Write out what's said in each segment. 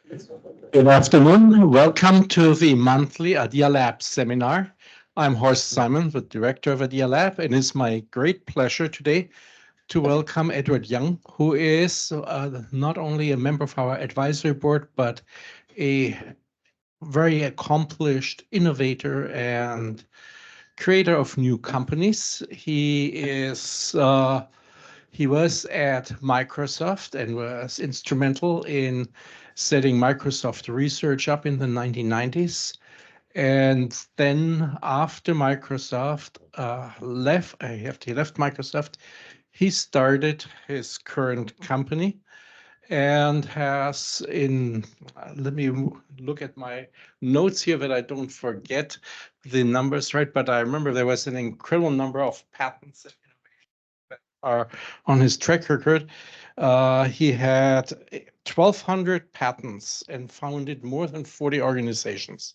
Good afternoon. Welcome to the monthly Idea Lab seminar. I'm Horst Simon, the director of Idea Lab, and it's my great pleasure today to welcome Edward Jung, who is not only a member of our advisory board, but a very accomplished innovator and creator of new companies. He was at Microsoft and was instrumental in setting Microsoft Research up in the 1990s. And then after Microsoft he left Microsoft, he started his current company and has let me look at my notes here that I don't forget the numbers, right? But I remember there was an incredible number of patents are on his track record. He had 1,200 patents and founded more than 40 organizations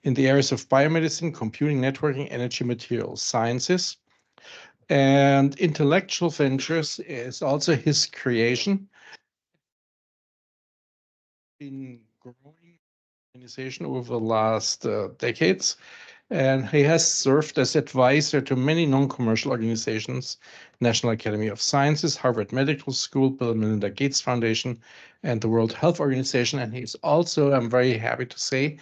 in the areas of biomedicine, computing, networking, energy materials, sciences. And intellectual ventures is also his creation. Been growing organization over the last decades. And he has served as advisor to many non-commercial organizations, National Academy of Sciences, Harvard Medical School, Bill and Melinda Gates Foundation, and the World Health Organization. And he's also, I'm very happy to say,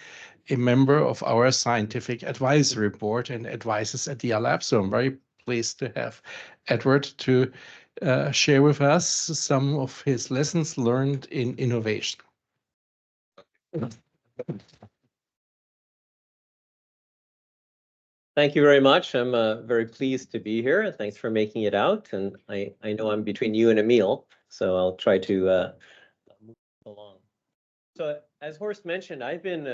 a member of our scientific advisory board and advises at the lab. So I'm very pleased to have Edward to share with us some of his lessons learned in innovation. Thank you very much. I'm very pleased to be here. Thanks for making it out. And I know I'm between you and a meal, so I'll try to move along. So as Horst mentioned, I've been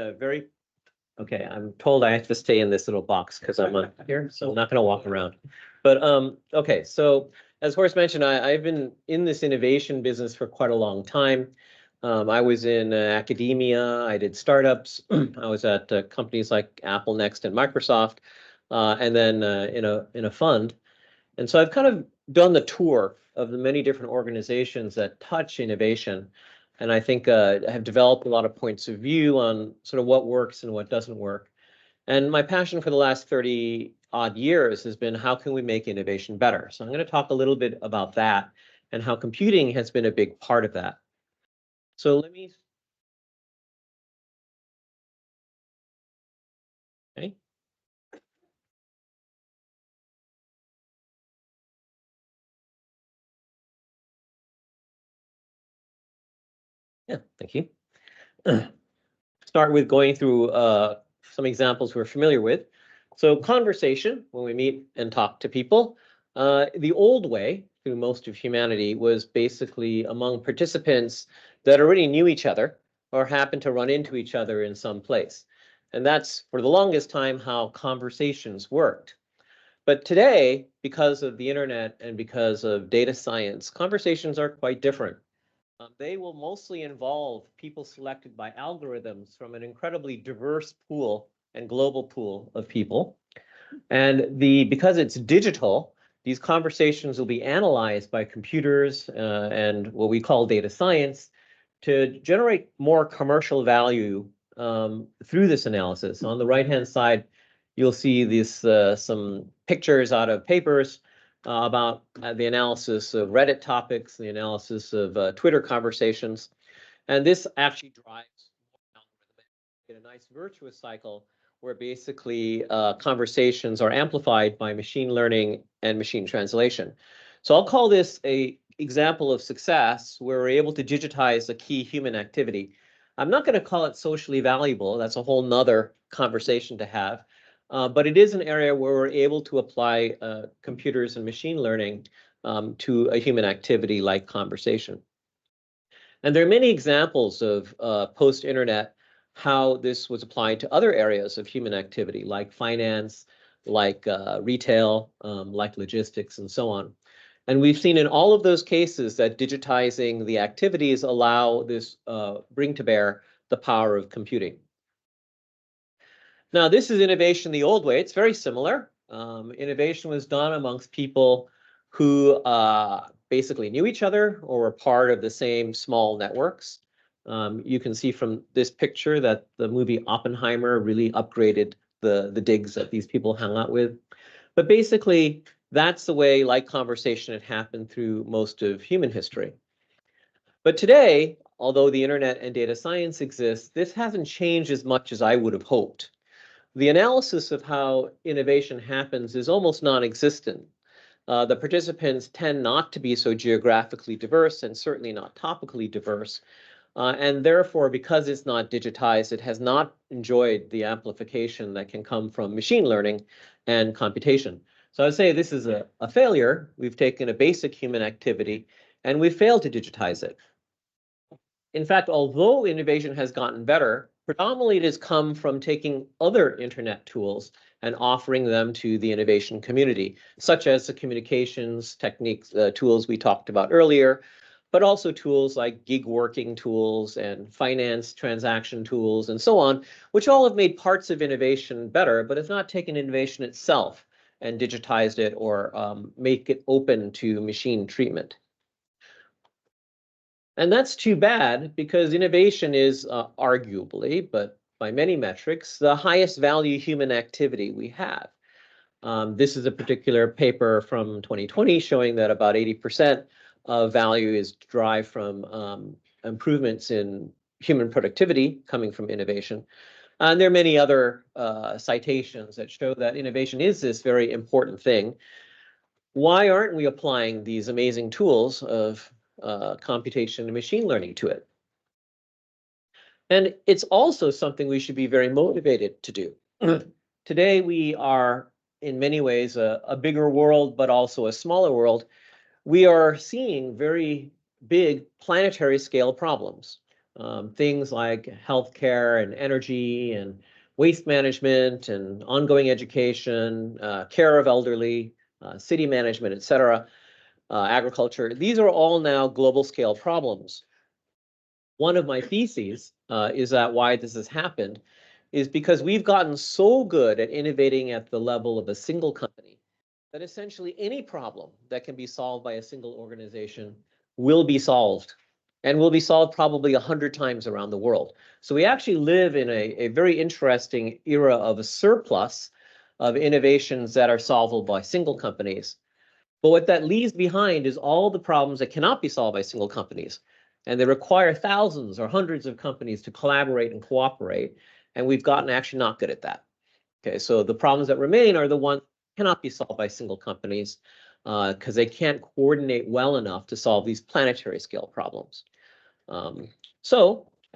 okay, I'm told I have to stay in this little box because I'm on here, so I'm not going to walk around. But okay, so as Horst mentioned, I've been in this innovation business for quite a long time. I was in academia, I did startups, I was at companies like Apple, Next, and Microsoft, and then in a fund. And so I've kind of done the tour of the many different organizations that touch innovation. And I think I have developed a lot of points of view on sort of what works and what doesn't work. And my passion for the last 30 odd years has been how can we make innovation better? So I'm going to talk a little bit about that and how computing has been a big part of that. So let me. Okay. Yeah, thank you. Start with going through some examples we're familiar with. So conversation, when we meet and talk to people, the old way through most of humanity was basically among participants that already knew each other or happened to run into each other in some place. And that's for the longest time how conversations worked. But today, because of the internet and because of data science, conversations are quite different. They will mostly involve people selected by algorithms from an incredibly diverse pool and global pool of people. And because it's digital, these conversations will be analyzed by computers and what we call data science to generate more commercial value through this analysis. On the right-hand side, you'll see these some pictures out of papers about the analysis of Reddit topics, the analysis of Twitter conversations. And this actually drives a nice virtuous cycle where basically conversations are amplified by machine learning and machine translation. So I'll call this an example of success where we're able to digitize a key human activity. I'm not going to call it socially valuable. That's a whole nother conversation to have. But it is an area where we're able to apply computers and machine learning to a human activity like conversation. And there are many examples of post-internet how this was applied to other areas of human activity, like finance, like retail, like logistics, and so on. And we've seen in all of those cases that digitizing the activities allow this bring to bear the power of computing. Now, this is innovation the old way. It's very similar. Innovation was done amongst people who basically knew each other or were part of the same small networks. You can see from this picture that the movie Oppenheimer really upgraded the digs that these people hung out with. But basically, that's the way like conversation had happened through most of human history. But today, although the internet and data science exists, this hasn't changed as much as I would have hoped. The analysis of how innovation happens is almost non-existent. The participants tend not to be so geographically diverse and certainly not topically diverse. And therefore, because it's not digitized, it has not enjoyed the amplification that can come from machine learning and computation. So I'd say this is a failure. We've taken a basic human activity and we've failed to digitize it. In fact, although innovation has gotten better, predominantly it has come from taking other internet tools and offering them to the innovation community, such as the communications techniques, tools we talked about earlier, but also tools like gig working tools and finance transaction tools and so on, which all have made parts of innovation better, but have not taken innovation itself and digitized it or make it open to machine treatment. And that's too bad because innovation is arguably, but by many metrics, the highest value human activity we have. This is a particular paper from 2020 showing that about 80% of value is derived from improvements in human productivity coming from innovation. And there are many other citations that show that innovation is this very important thing. Why aren't we applying these amazing tools of computation and machine learning to it? And it's also something we should be very motivated to do. Today, we are in many ways a bigger world, but also a smaller world. We are seeing very big planetary scale problems. Things like healthcare and energy and waste management and ongoing education, care of elderly, city management, et cetera, agriculture. These are all now global scale problems. One of my theses is that why this has happened is because we've gotten so good at innovating at the level of a single company that essentially any problem that can be solved by a single organization will be solved and will be solved probably 100 times around the world. So we actually live in a very interesting era of a surplus of innovations that are solvable by single companies. But what that leaves behind is all the problems that cannot be solved by single companies. And they require thousands or hundreds of companies to collaborate and cooperate. And we've gotten actually not good at that. Okay, so the problems that remain are the ones that cannot be solved by single companies because they can't coordinate well enough to solve these planetary scale problems. And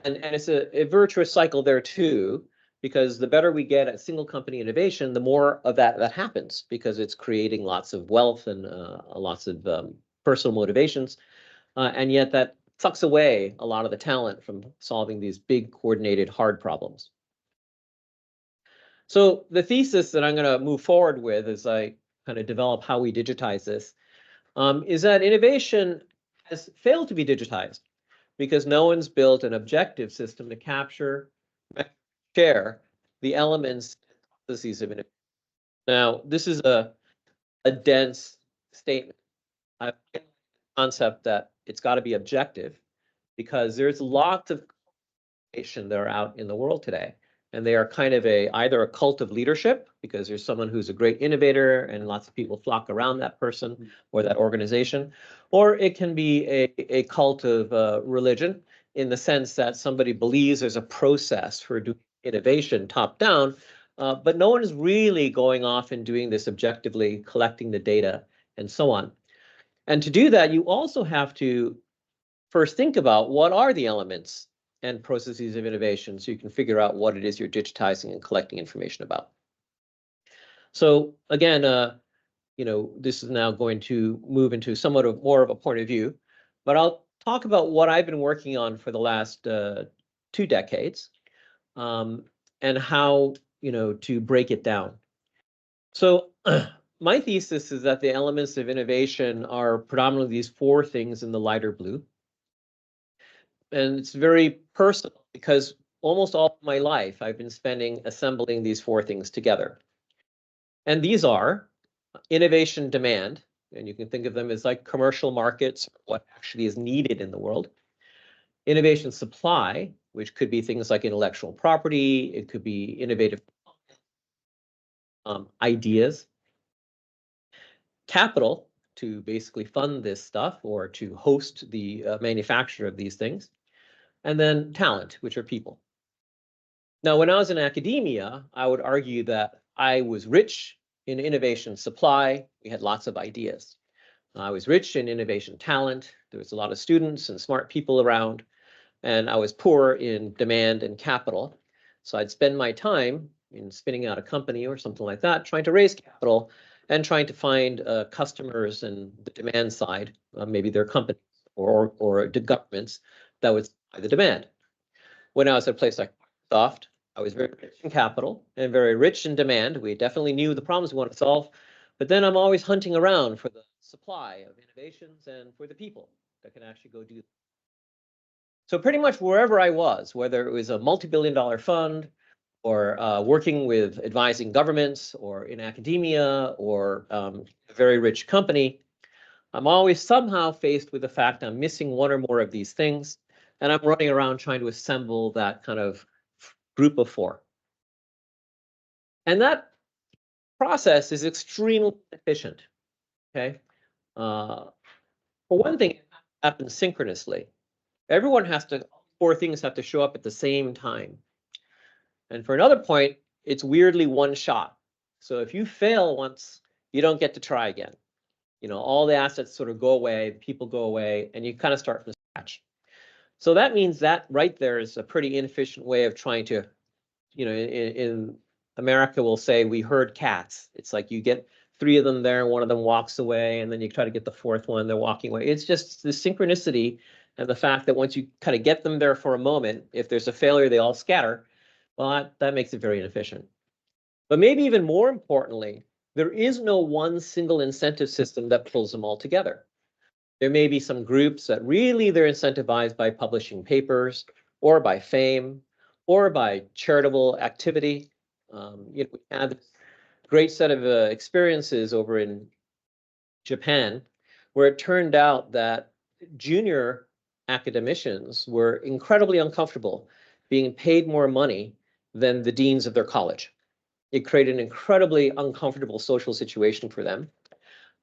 it's a virtuous cycle there too, because the better we get at single company innovation, the more of that happens because it's creating lots of wealth and lots of personal motivations. And yet that sucks away a lot of the talent from solving these big coordinated hard problems. So the thesis that I'm going to move forward with as I kind of develop how we digitize this is that innovation has failed to be digitized because no one's built an objective system to capture, share the elements and processes of innovation. Now, this is a dense statement. I like the concept that it's got to be objective because there's lots of innovation that are out in the world today. And they are kind of either a cult of leadership because there's someone who's a great innovator and lots of people flock around that person or that organization, or it can be a cult of religion in the sense that somebody believes there's a process for doing innovation top down, but no one is really going off and doing this objectively, collecting the data and so on. And to do that, you also have to first think about what are the elements and processes of innovation so you can figure out what it is you're digitizing and collecting information about. So again, this is now going to move into somewhat of more of a point of view, but I'll talk about what I've been working on for the last 2 decades and how, to break it down. So my thesis is that the elements of innovation are predominantly these 4 things in the lighter blue. And it's very personal because almost all of my life I've been spending assembling these 4 things together. And these are innovation demand, and you can think of them as like commercial markets, what actually is needed in the world. innovation supply, which could be things like intellectual property, it could be innovative ideas, capital to basically fund this stuff or to host the manufacture of these things, and then talent, which are people. Now, when I was in academia, I would argue that I was rich in innovation supply. We had lots of ideas. I was rich in innovation talent. There was a lot of students and smart people around, and I was poor in demand and capital. So I'd spend my time in spinning out a company or something like that, trying to raise capital and trying to find customers and the demand side, maybe their companies or the governments that would supply the demand. When I was at a place like Microsoft, I was very rich in capital and very rich in demand. We definitely knew the problems we wanted to solve, but then I'm always hunting around for the supply of innovations and for the people that can actually go do them. So pretty much wherever I was, whether it was a multi-billion-dollar fund or working with advising governments or in academia or a very rich company, I'm always somehow faced with the fact I'm missing one or more of these things, and I'm running around trying to assemble that kind of group of four. And that process is extremely efficient, okay? For one thing, it happens synchronously. Everyone has to, four things have to show up at the same time. And for another point, it's weirdly one shot. So if you fail once, you don't get to try again. You know, all the assets sort of go away, people go away, and you kind of start from scratch. So that means that right there is a pretty inefficient way of trying to, you know, in America, we'll say we herd cats. It's like you get three of them there, and one of them walks away, and then you try to get the fourth one, they're walking away. It's just the synchronicity and the fact that once you kind of get them there for a moment, if there's a failure, they all scatter. Well, that makes it very inefficient. But maybe even more importantly, there is no one single incentive system that pulls them all together. There may be some groups that really they're incentivized by publishing papers or by fame or by charitable activity. You know, we had a great set of experiences over in Japan where it turned out that junior academicians were incredibly uncomfortable being paid more money than the deans of their college. It created an incredibly uncomfortable social situation for them.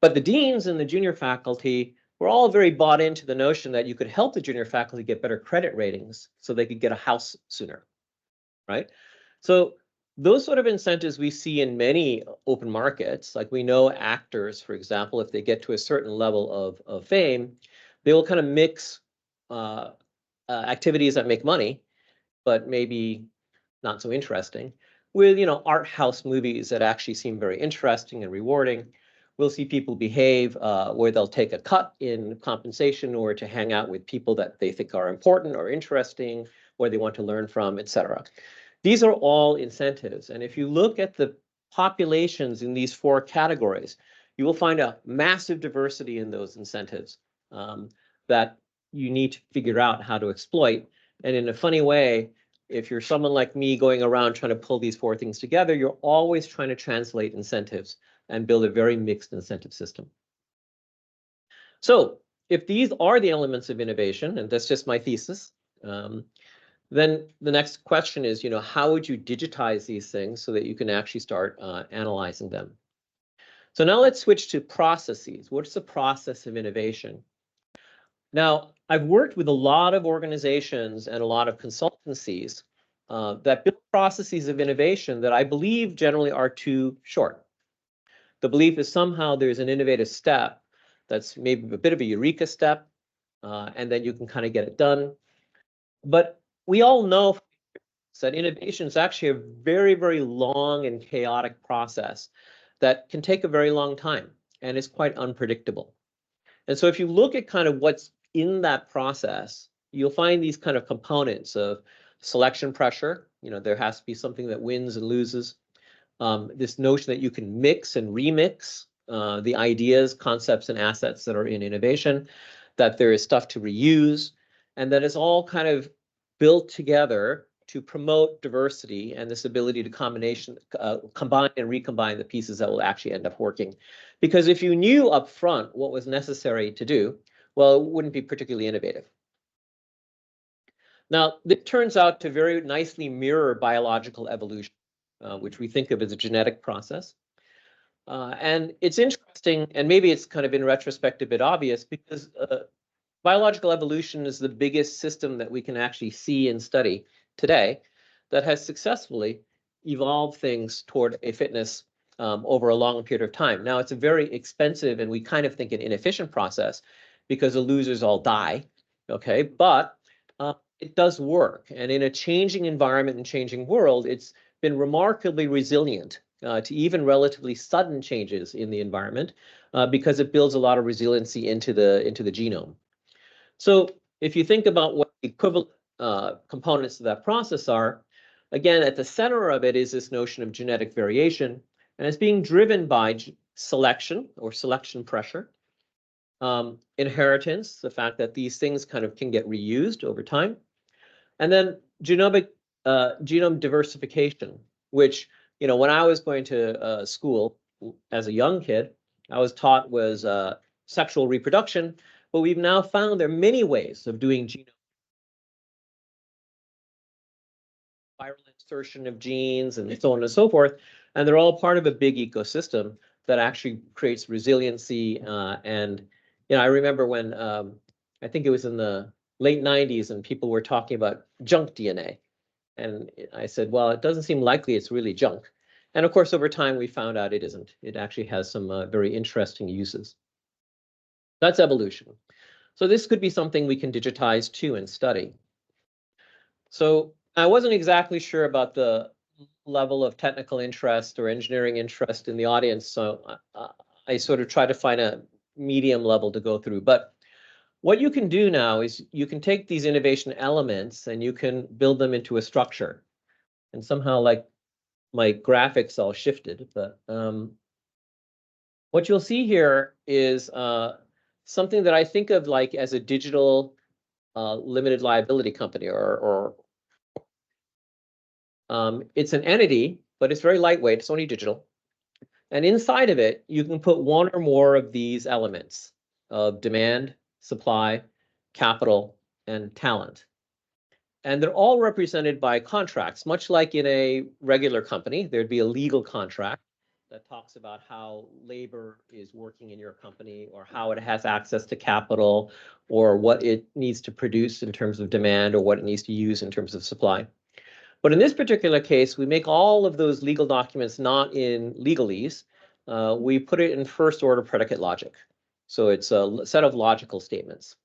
But the deans and the junior faculty were all very bought into the notion that you could help the junior faculty get better credit ratings so they could get a house sooner, right? So those sort of incentives we see in many open markets, like we know actors, for example, if they get to a certain level of fame, they will kind of mix activities that make money, but maybe not so interesting, with, you know, art house movies that actually seem very interesting and rewarding. We'll see people behave where they'll take a cut in compensation or to hang out with people that they think are important or interesting, or they want to learn from, etc. These are all incentives. And if you look at the populations in these four categories, you will find a massive diversity in those incentives that you need to figure out how to exploit. And in a funny way, if you're someone like me going around trying to pull these four things together, you're always trying to translate incentives and build a very mixed incentive system. So if these are the elements of innovation, and that's just my thesis, then the next question is, you know, how would you digitize these things so that you can actually start analyzing them? So now let's switch to processes. What's the process of innovation? Now, I've worked with a lot of organizations and a lot of consultancies that build processes of innovation that I believe generally are too short. The belief is somehow there's an innovative step that's maybe a bit of a eureka step, and then you can kind of get it done. But we all know that innovation is actually a very, very long and chaotic process that can take a very long time and is quite unpredictable. And so if you look at kind of what's in that process, you'll find these kind of components of selection pressure. You know, there has to be something that wins and loses. This notion that you can mix and remix the ideas, concepts, and assets that are in innovation, that there is stuff to reuse, and that it's all kind of built together to promote diversity and this ability to combine and recombine the pieces that will actually end up working. Because if you knew up front what was necessary to do, well, it wouldn't be particularly innovative. Now, this turns out to very nicely mirror biological evolution, which we think of as a genetic process. And it's interesting, and maybe it's kind of in retrospect a bit obvious, because biological evolution is the biggest system that we can actually see and study today that has successfully evolved things toward a fitness over a long period of time. Now, it's a very expensive and we kind of think an inefficient process because the losers all die, okay? But it does work. And in a changing environment and changing world, it's been remarkably resilient to even relatively sudden changes in the environment because it builds a lot of resiliency into the genome. So if you think about what the equivalent components of that process are, again, at the center of it is this notion of genetic variation, and it's being driven by selection or selection pressure, inheritance, the fact that these things kind of can get reused over time, and then genome diversification, which, you know, when I was going to school as a young kid, I was taught was sexual reproduction, but we've now found there are many ways of doing genome viral insertion of genes and so on and so forth, and they're all part of a big ecosystem that actually creates resiliency. And you know, I remember when I think it was in the late 90s, and people were talking about junk DNA. And I said, well, it doesn't seem likely it's really junk. And of course, over time, we found out it isn't. It actually has some very interesting uses. That's evolution. So this could be something we can digitize too and study. So I wasn't exactly sure about the level of technical interest or engineering interest in the audience. So I sort of try to find a medium level to go through. But what you can do now is you can take these innovation elements and you can build them into a structure. And somehow, like, my graphics all shifted, but what you'll see here is something that I think of like as a digital limited liability company, or it's an entity, but it's very lightweight. It's only digital. And inside of it, you can put one or more of these elements of demand, supply, capital, and talent. And they're all represented by contracts, much like in a regular company. There'd be a legal contract that talks about how labor is working in your company, or how it has access to capital, or what it needs to produce in terms of demand, or what it needs to use in terms of supply. But in this particular case, we make all of those legal documents not in legalese. We put it in first order predicate logic. So it's a set of logical statements.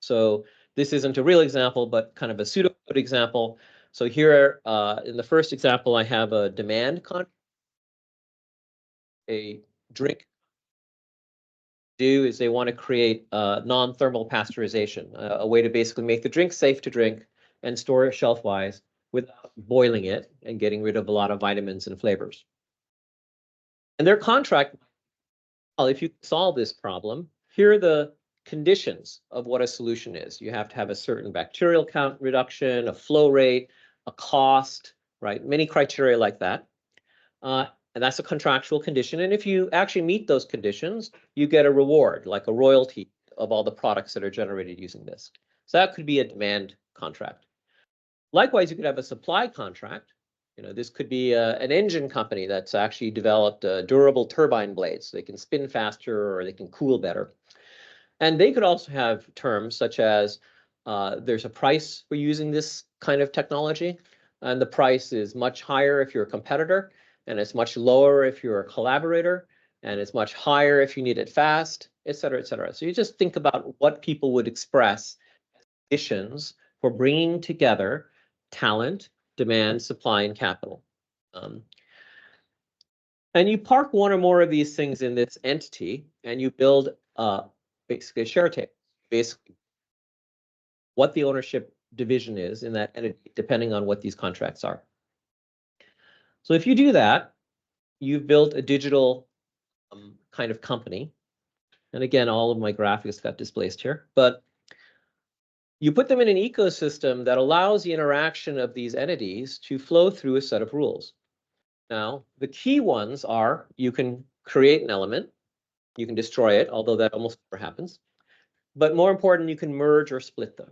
So this isn't a real example, but kind of a pseudocode example. So here, in the first example, I have a demand contract, a drink. Do is they want to create non-thermal pasteurization, a way to basically make the drink safe to drink and store it shelf-wise without boiling it and getting rid of a lot of vitamins and flavors. And their contract, well, if you solve this problem, here are the conditions of what a solution is. You have to have a certain bacterial count reduction, a flow rate, a cost, right? Many criteria like that. And that's a contractual condition. And if you actually meet those conditions, you get a reward, like a royalty of all the products that are generated using this. So that could be a demand contract. Likewise, you could have a supply contract. You know, this could be an engine company that's actually developed durable turbine blades. So they can spin faster or they can cool better. And they could also have terms such as there's a price for using this kind of technology, and the price is much higher if you're a competitor, and it's much lower if you're a collaborator, and it's much higher if you need it fast, et cetera, et cetera. So you just think about what people would express as conditions for bringing together talent, demand, supply, and capital. And you park one or more of these things in this entity, and you build basically a share table, basically what the ownership division is in that entity, depending on what these contracts are. So if you do that, you've built a digital kind of company. And again, all of my graphics got displaced here, but you put them in an ecosystem that allows the interaction of these entities to flow through a set of rules. Now, the key ones are you can create an element, you can destroy it, although that almost never happens. But more important, you can merge or split them.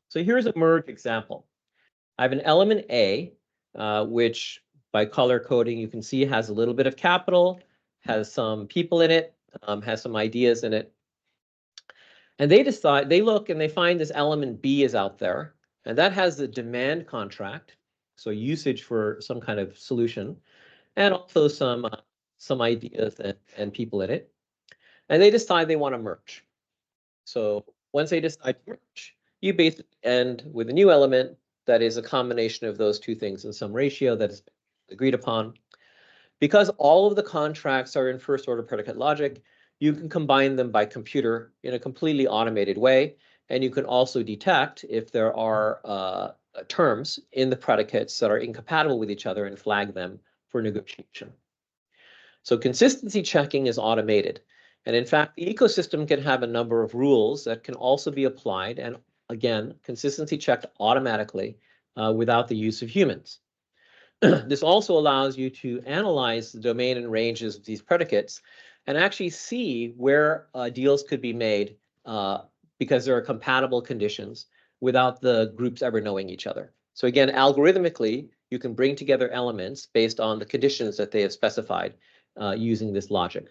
So here's a merge example. I have an element A, which by color coding, you can see has a little bit of capital, has some people in it, has some ideas in it. And they look and they find this element B is out there, and that has the demand contract, so usage for some kind of solution, and also some ideas and people in it. And they decide they want to merge. So once they decide to merge, you basically end with a new element that is a combination of those two things in some ratio that is agreed upon. Because all of the contracts are in first order predicate logic, you can combine them by computer in a completely automated way. And you can also detect if there are terms in the predicates that are incompatible with each other and flag them for negotiation. So consistency checking is automated. And in fact, the ecosystem can have a number of rules that can also be applied and, again, consistency checked automatically without the use of humans. This also allows you to analyze the domain and ranges of these predicates and actually see where deals could be made because there are compatible conditions without the groups ever knowing each other. So again, algorithmically, you can bring together elements based on the conditions that they have specified using this logic.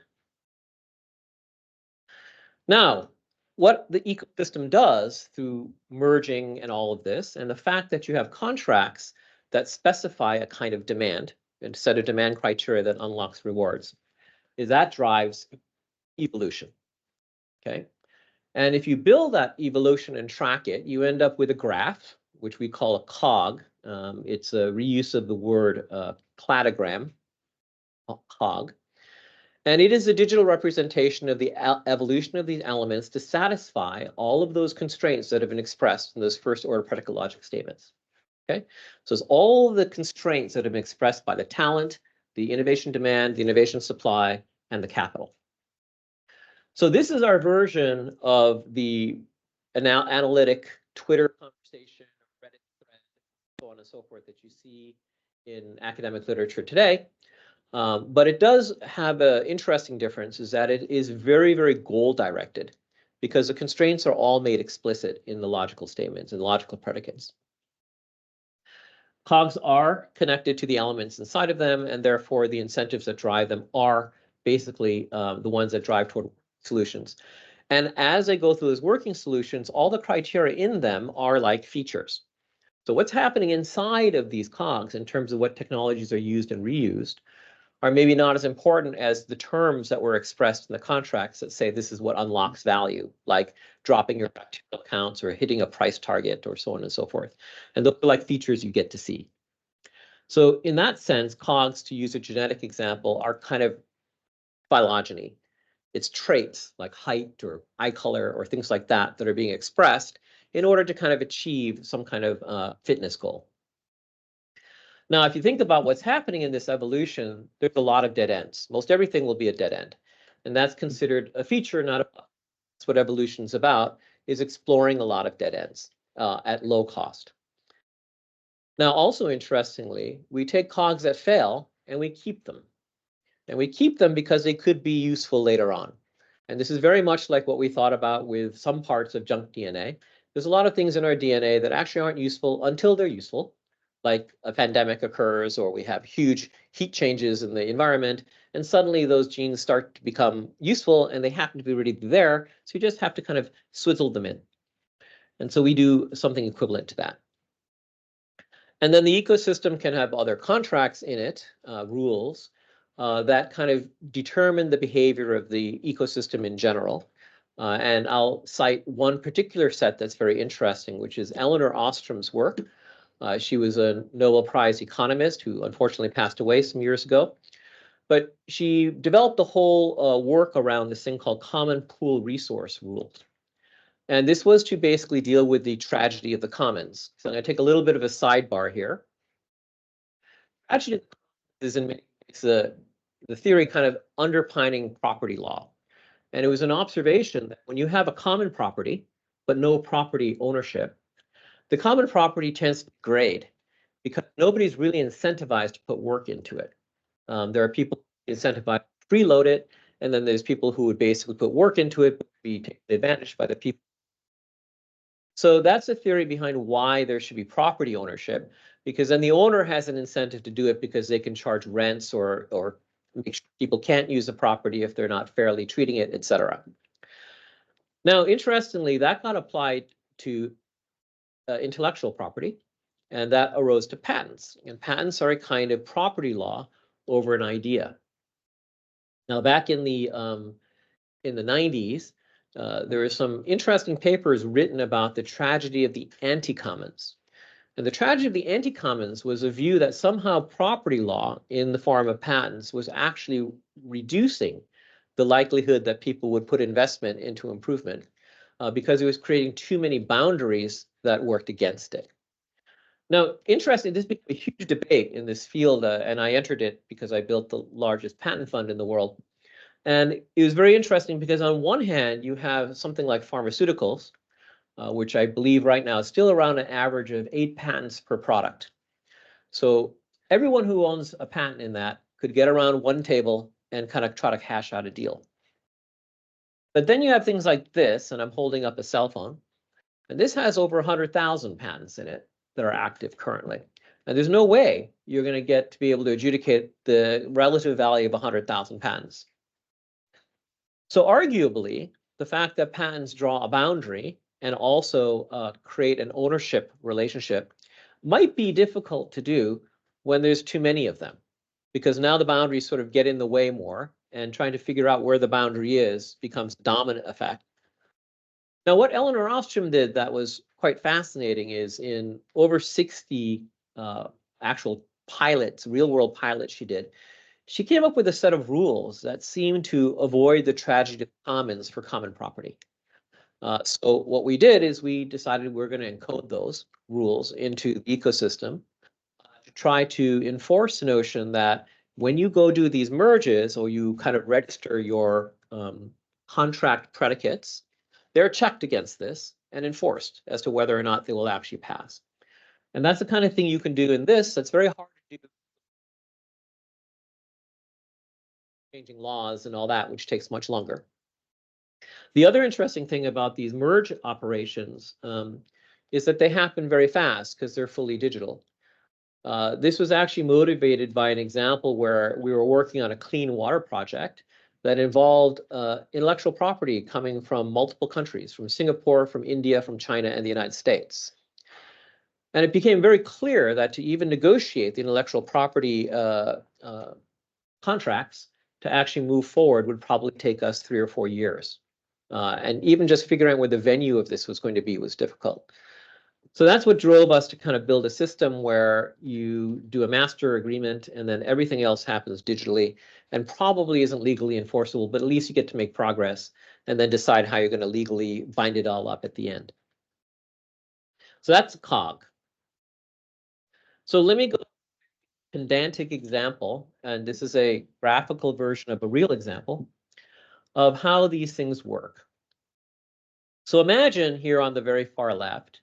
Now, what the ecosystem does through merging and all of this, and the fact that you have contracts that specify a kind of demand, and set of demand criteria that unlocks rewards, is that drives evolution. Okay. And if you build that evolution and track it, you end up with a graph, which we call a cog. It's a reuse of the word cladogram, cog. And it is a digital representation of the evolution of these elements to satisfy all of those constraints that have been expressed in those first order predicate logic statements. Okay, so it's all the constraints that have been expressed by the talent, the innovation demand, the innovation supply, and the capital. So this is our version of the analytic Twitter conversation, Reddit thread, so on and so forth that you see in academic literature today. But it does have an interesting difference, is that it is very, very goal-directed because the constraints are all made explicit in the logical statements and logical predicates. Cogs are connected to the elements inside of them, and therefore the incentives that drive them are basically the ones that drive toward solutions. And as I go through those working solutions, all the criteria in them are like features. So what's happening inside of these cogs in terms of what technologies are used and reused are maybe not as important as the terms that were expressed in the contracts that say this is what unlocks value, like dropping your bacterial counts or hitting a price target or so on and so forth. And those are like features you get to see. So in that sense, cogs, to use a genetic example, are kind of phylogeny. It's traits like height or eye color or things like that that are being expressed in order to kind of achieve some kind of fitness goal. Now, if you think about what's happening in this evolution, there's a lot of dead ends. Most everything will be a dead end. And that's considered a feature, not a bug. That's what evolution's about, is exploring a lot of dead ends at low cost. Now, also interestingly, we take cogs that fail and we keep them. And we keep them because they could be useful later on. And this is very much like what we thought about with some parts of junk DNA. There's a lot of things in our DNA that actually aren't useful until they're useful, like a pandemic occurs or we have huge heat changes in the environment, and suddenly those genes start to become useful and they happen to be really there, so you just have to kind of swizzle them in. And so we do something equivalent to that. And then the ecosystem can have other contracts in it, rules, that kind of determine the behavior of the ecosystem in general. And I'll cite one particular set that's very interesting, which is Elinor Ostrom's work. She was a Nobel Prize economist who unfortunately passed away some years ago. But she developed the whole work around this thing called common pool resource rules. And this was to basically deal with the tragedy of the commons. So I'm going to take a little bit of a sidebar here. Tragedy is in many ways the theory kind of underpinning property law. And it was an observation that when you have a common property, but no property ownership, the common property tends to degrade because nobody's really incentivized to put work into it. There are people incentivized to preload it, and then there's people who would basically put work into it, but be taken advantage by the people. So that's the theory behind why there should be property ownership, because then the owner has an incentive to do it because they can charge rents or make sure people can't use the property if they're not fairly treating it, etc. Now, interestingly, that got applied to intellectual property, and that arose to patents. And patents are a kind of property law over an idea. Now, back in the 90s, there were some interesting papers written about the tragedy of the anti-commons. And the tragedy of the anti-commons was a view that somehow property law in the form of patents was actually reducing the likelihood that people would put investment into improvement because it was creating too many boundaries that worked against it. Now, interesting, this became a huge debate in this field, and I entered it because I built the largest patent fund in the world. And it was very interesting because on one hand, you have something like pharmaceuticals, which I believe right now is still around an average of 8 patents per product. So everyone who owns a patent in that could get around one table and kind of try to hash out a deal. But then you have things like this, and I'm holding up a cell phone, and this has over 100,000 patents in it that are active currently. And there's no way you're going to get to be able to adjudicate the relative value of 100,000 patents. So arguably, the fact that patents draw a boundary and also create an ownership relationship might be difficult to do when there's too many of them, because now the boundaries sort of get in the way more, and trying to figure out where the boundary is becomes the dominant effect. Now, what Eleanor Ostrom did that was quite fascinating is in over 60 actual pilots, real world pilots she did, she came up with a set of rules that seemed to avoid the tragedy of commons for common property. So what we did is we decided we're going to encode those rules into the ecosystem to try to enforce the notion that when you go do these merges or you kind of register your contract predicates, they're checked against this and enforced as to whether or not they will actually pass. And that's the kind of thing you can do in this. That's very hard to do. Changing laws and all that, which takes much longer. The other interesting thing about these merge operations is that they happen very fast because they're fully digital. This was actually motivated by an example where we were working on a clean water project that involved intellectual property coming from multiple countries, from Singapore, from India, from China, and the United States. And it became very clear that to even negotiate the intellectual property contracts to actually move forward would probably take us 3 or 4 years. And even just figuring out where the venue of this was going to be was difficult. So that's what drove us to kind of build a system where you do a master agreement and then everything else happens digitally and probably isn't legally enforceable, but at least you get to make progress and then decide how you're going to legally bind it all up at the end. So that's a cog. So let me go to a pedantic example, and this is a graphical version of a real example of how these things work. So imagine here on the very far left,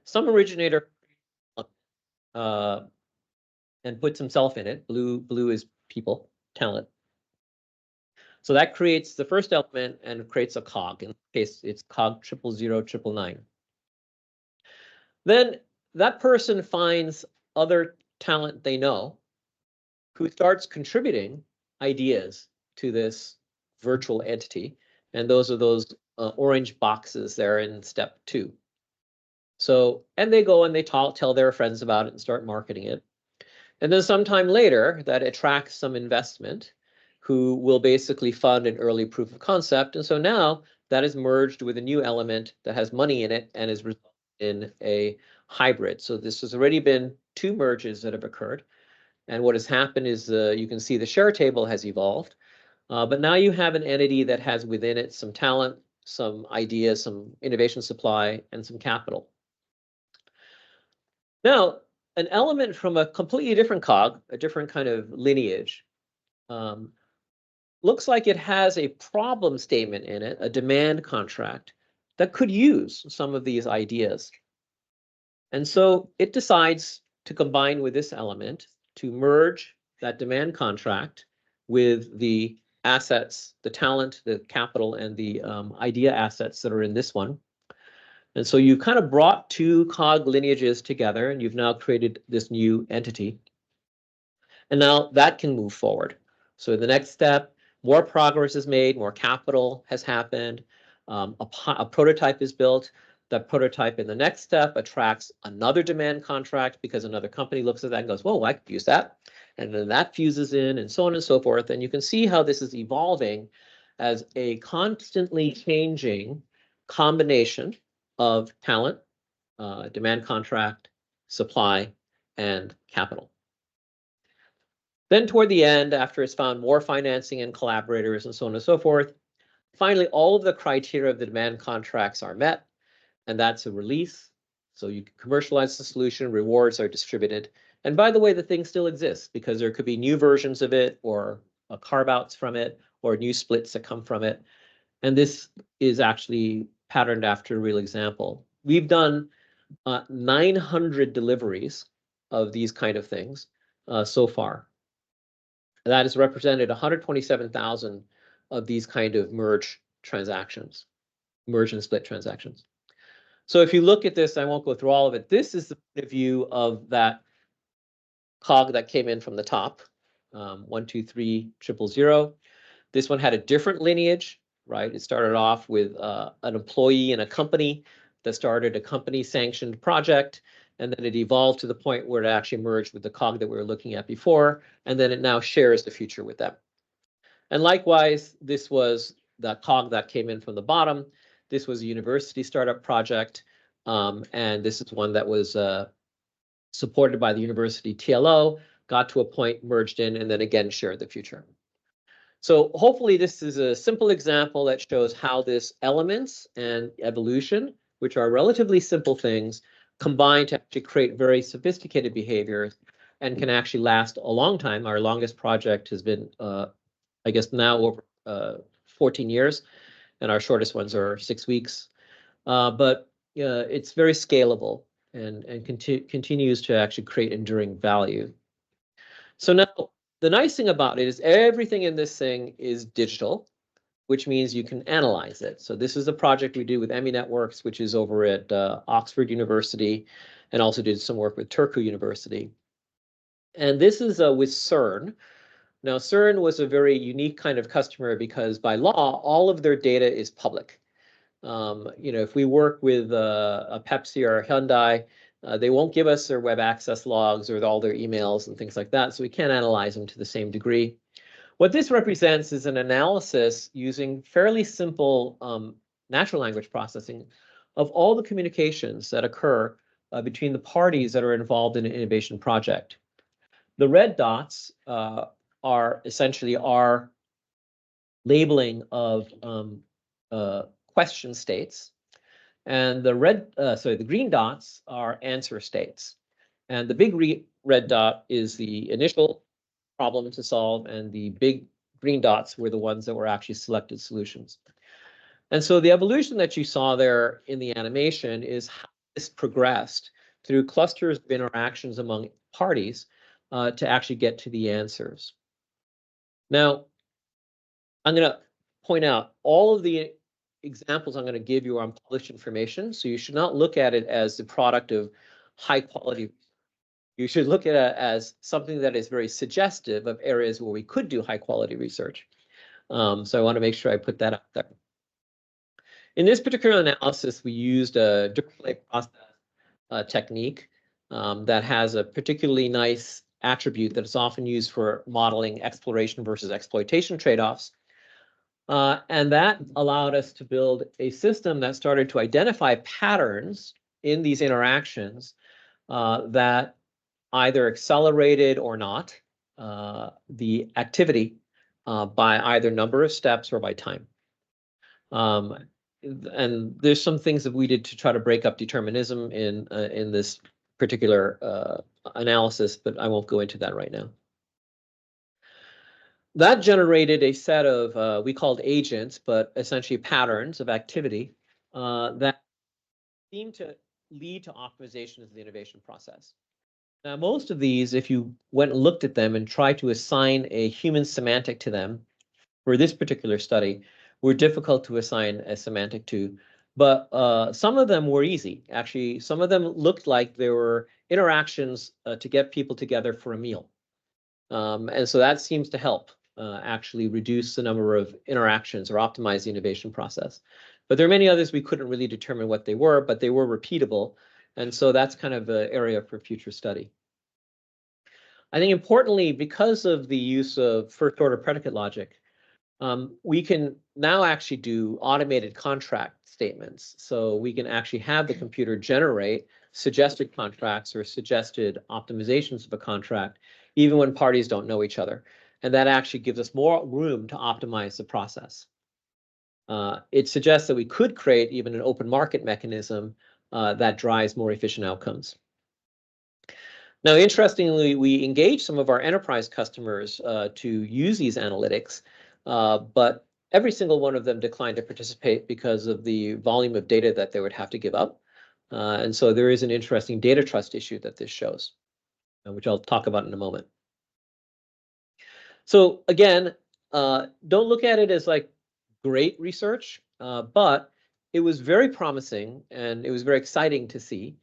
some originator and puts himself in it. Blue is people, talent. So that creates the first element and creates a cog. In this case, it's cog 0000999. Then that person finds other talent they know who starts contributing ideas to this virtual entity. And those are those orange boxes there in step 2. So, and they go and they tell their friends about it and start marketing it. And then sometime later, that attracts some investment who will basically fund an early proof of concept. And so now that is merged with a new element that has money in it and is resulted in a hybrid. So this has already been 2 merges that have occurred. And what has happened is you can see the share table has evolved. But now you have an entity that has within it some talent, some ideas, some innovation supply, and some capital. Now, an element from a completely different cog, a different kind of lineage, looks like it has a problem statement in it, a demand contract that could use some of these ideas. And so it decides to combine with this element to merge that demand contract with the assets, the talent, the capital, and the idea assets that are in this one. And so you kind of brought two cog lineages together, and you've now created this new entity. And now that can move forward. So the next step, more progress is made, more capital has happened, a prototype is built. That prototype in the next step attracts another demand contract because another company looks at that and goes, whoa, I could use that. And then that fuses in and so on and so forth. And you can see how this is evolving as a constantly changing combination of talent, demand contract, supply, and capital. Then toward the end, after it's found more financing and collaborators and so on and so forth, finally, all of the criteria of the demand contracts are met, and that's a release. So you can commercialize the solution, rewards are distributed. And by the way, the thing still exists because there could be new versions of it or carve-outs from it or new splits that come from it. And this is actually patterned after a real example. We've done 900 deliveries of these kind of things so far. That has represented 127,000 of these kind of merge transactions, merge and split transactions. So if you look at this, I won't go through all of it. This is the point of view of that cog that came in from the top, 123,000,000. This one had a different lineage, right? It started off with an employee in a company that started a company-sanctioned project, and then it evolved to the point where it actually merged with the cog that we were looking at before, and then it now shares the future with them. And likewise, this was the cog that came in from the bottom. This was a university startup project, and this is one that was supported by the university TLO, got to a point, merged in, and then again shared the future. So hopefully this is a simple example that shows how this elements and evolution, which are relatively simple things, combine to actually create very sophisticated behaviors and can actually last a long time. Our longest project has been, I guess now over 14 years, and our shortest ones are 6 weeks. But it's very scalable and continues to actually create enduring value. So now, the nice thing about it is everything in this thing is digital, which means you can analyze it. So this is a project we do with Emmy Networks, which is over at Oxford University, and also did some work with Turku University. And this is with CERN. Now, CERN was a very unique kind of customer because by law, all of their data is public. If we work with a Pepsi or a Hyundai, they won't give us their web access logs or all their emails and things like that, so we can't analyze them to the same degree. What this represents is an analysis using fairly simple natural language processing of all the communications that occur between the parties that are involved in an innovation project. The red dots are essentially our labeling of question states. And the green dots are answer states. And the big red dot is the initial problem to solve, and the big green dots were the ones that were actually selected solutions. And so the evolution that you saw there in the animation is how this progressed through clusters of interactions among parties to actually get to the answers. Now, I'm going to point out all of the examples I'm going to give you are unpublished information, so you should not look at it as the product of high quality. You should look at it as something that is very suggestive of areas where we could do high quality research. So I want to make sure I put that out there. In this particular analysis, we used a direct process technique that has a particularly nice attribute that is often used for modeling exploration versus exploitation trade-offs. And that allowed us to build a system that started to identify patterns in these interactions that either accelerated or not the activity by either number of steps or by time. And there's some things that we did to try to break up determinism in this particular analysis, but I won't go into that right now. That generated a set of, we called agents, but essentially patterns of activity that seem to lead to optimization of the innovation process. Now, most of these, if you went and looked at them and tried to assign a human semantic to them for this particular study, were difficult to assign a semantic to But some of them were easy. Actually, some of them looked like there were interactions to get people together for a meal. And so that seems to help actually reduce the number of interactions or optimize the innovation process. But there are many others we couldn't really determine what they were, but they were repeatable. And so that's kind of an area for future study. I think importantly, because of the use of first order predicate logic, we can now actually do automated contract statements. So we can actually have the computer generate suggested contracts or suggested optimizations of a contract, even when parties don't know each other. And that actually gives us more room to optimize the process. It suggests that we could create even an open market mechanism that drives more efficient outcomes. Now, interestingly, we engage some of our enterprise customers to use these analytics, but every single one of them declined to participate because of the volume of data that they would have to give up. And so there is an interesting data trust issue that this shows, which I'll talk about in a moment. So again, don't look at it as like great research, but it was very promising and it was very exciting to see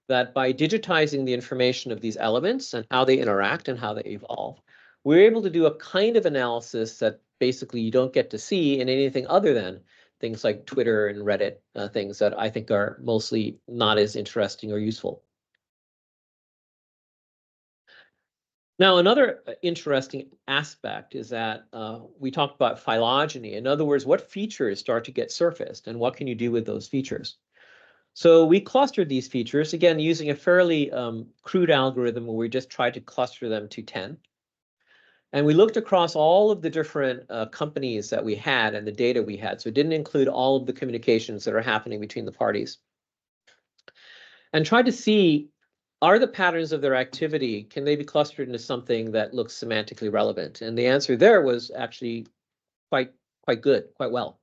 that by digitizing the information of these elements and how they interact and how they evolve, we're able to do a kind of analysis that basically you don't get to see in anything other than things like Twitter and Reddit, things that I think are mostly not as interesting or useful. Now, another interesting aspect is that we talked about phylogeny. In other words, what features start to get surfaced and what can you do with those features? So we clustered these features, again, using a fairly crude algorithm where we just tried to cluster them to 10. And we looked across all of the different companies that we had and the data we had. So it didn't include all of the communications that are happening between the parties. And tried to see, are the patterns of their activity, can they be clustered into something that looks semantically relevant? And the answer there was actually quite good, quite well.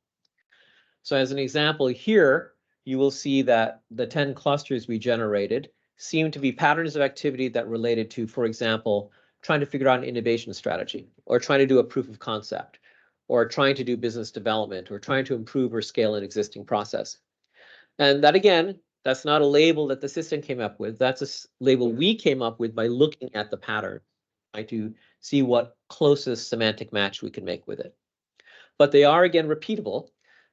So as an example here, you will see that the 10 clusters we generated seem to be patterns of activity that related to, for example, trying to figure out an innovation strategy, or trying to do a proof of concept, or trying to do business development, or trying to improve or scale an existing process. And that, again, that's not a label that the system came up with. That's a label we came up with by looking at the pattern, trying to see what closest semantic match we can make with it. But they are, again, repeatable.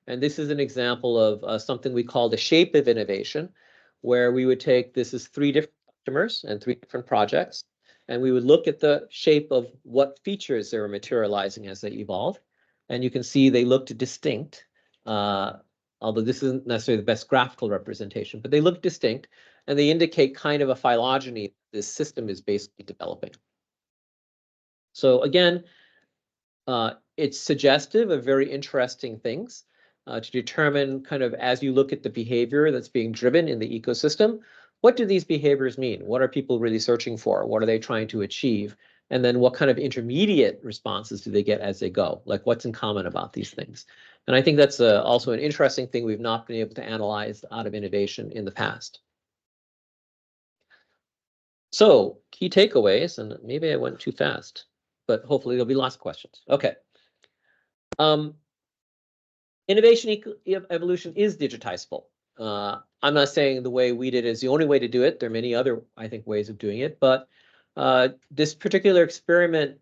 And this is an example of something we call the shape of innovation, where we would take, this is 3 different customers and 3 different projects, and we would look at the shape of what features they were materializing as they evolved. And you can see they looked distinct, although this isn't necessarily the best graphical representation, but they look distinct, and they indicate kind of a phylogeny this system is basically developing. So again, it's suggestive of very interesting things to determine kind of as you look at the behavior that's being driven in the ecosystem, what do these behaviors mean? What are people really searching for? What are they trying to achieve? And then what kind of intermediate responses do they get as they go? Like what's in common about these things? And I think that's also an interesting thing we've not been able to analyze out of innovation in the past. So key takeaways, and maybe I went too fast, but hopefully there'll be lots of questions. Okay. Innovation evolution is digitizable. I'm not saying the way we did is the only way to do it. There are many other, I think, ways of doing it, but this particular experiment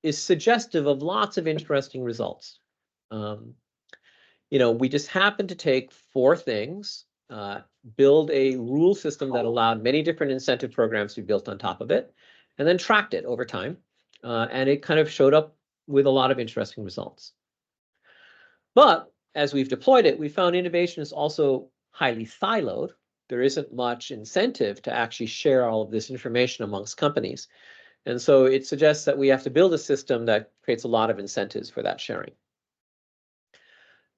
is suggestive of lots of interesting results. You know, we just happened to take 4 things, build a rule system that allowed many different incentive programs to be built on top of it, and then tracked it over time. And it kind of showed up with a lot of interesting results. But as we've deployed it, we found innovation is also highly siloed. There isn't much incentive to actually share all of this information amongst companies. And so it suggests that we have to build a system that creates a lot of incentives for that sharing.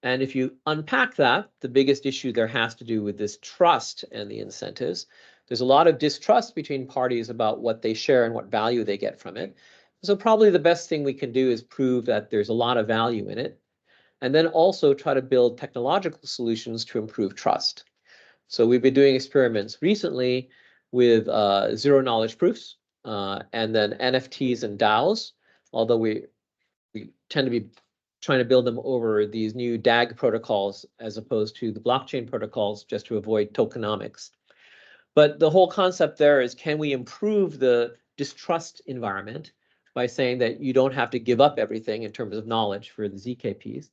And if you unpack that, the biggest issue there has to do with this trust and the incentives. There's a lot of distrust between parties about what they share and what value they get from it. So probably the best thing we can do is prove that there's a lot of value in it, and then also try to build technological solutions to improve trust. So we've been doing experiments recently with zero knowledge proofs and then NFTs and DAOs, although we tend to be trying to build them over these new DAG protocols as opposed to the blockchain protocols just to avoid tokenomics. But the whole concept there is, can we improve the distrust environment by saying that you don't have to give up everything in terms of knowledge for the ZKPs?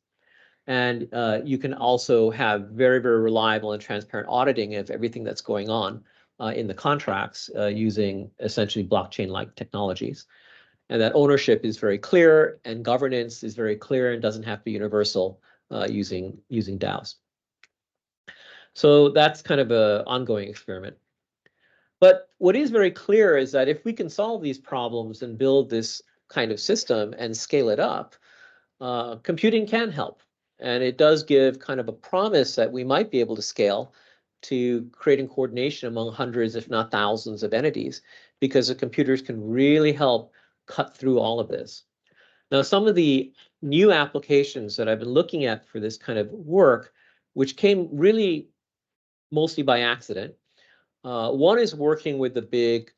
And you can also have very, very reliable and transparent auditing of everything that's going on in the contracts using essentially blockchain-like technologies. And that ownership is very clear and governance is very clear and doesn't have to be universal using DAOs. So that's kind of an ongoing experiment. But what is very clear is that if we can solve these problems and build this kind of system and scale it up, computing can help. And it does give kind of a promise that we might be able to scale to creating coordination among hundreds, if not thousands of entities, because the computers can really help cut through all of this. Now, some of the new applications that I've been looking at for this kind of work, which came really mostly by accident, one is working with the big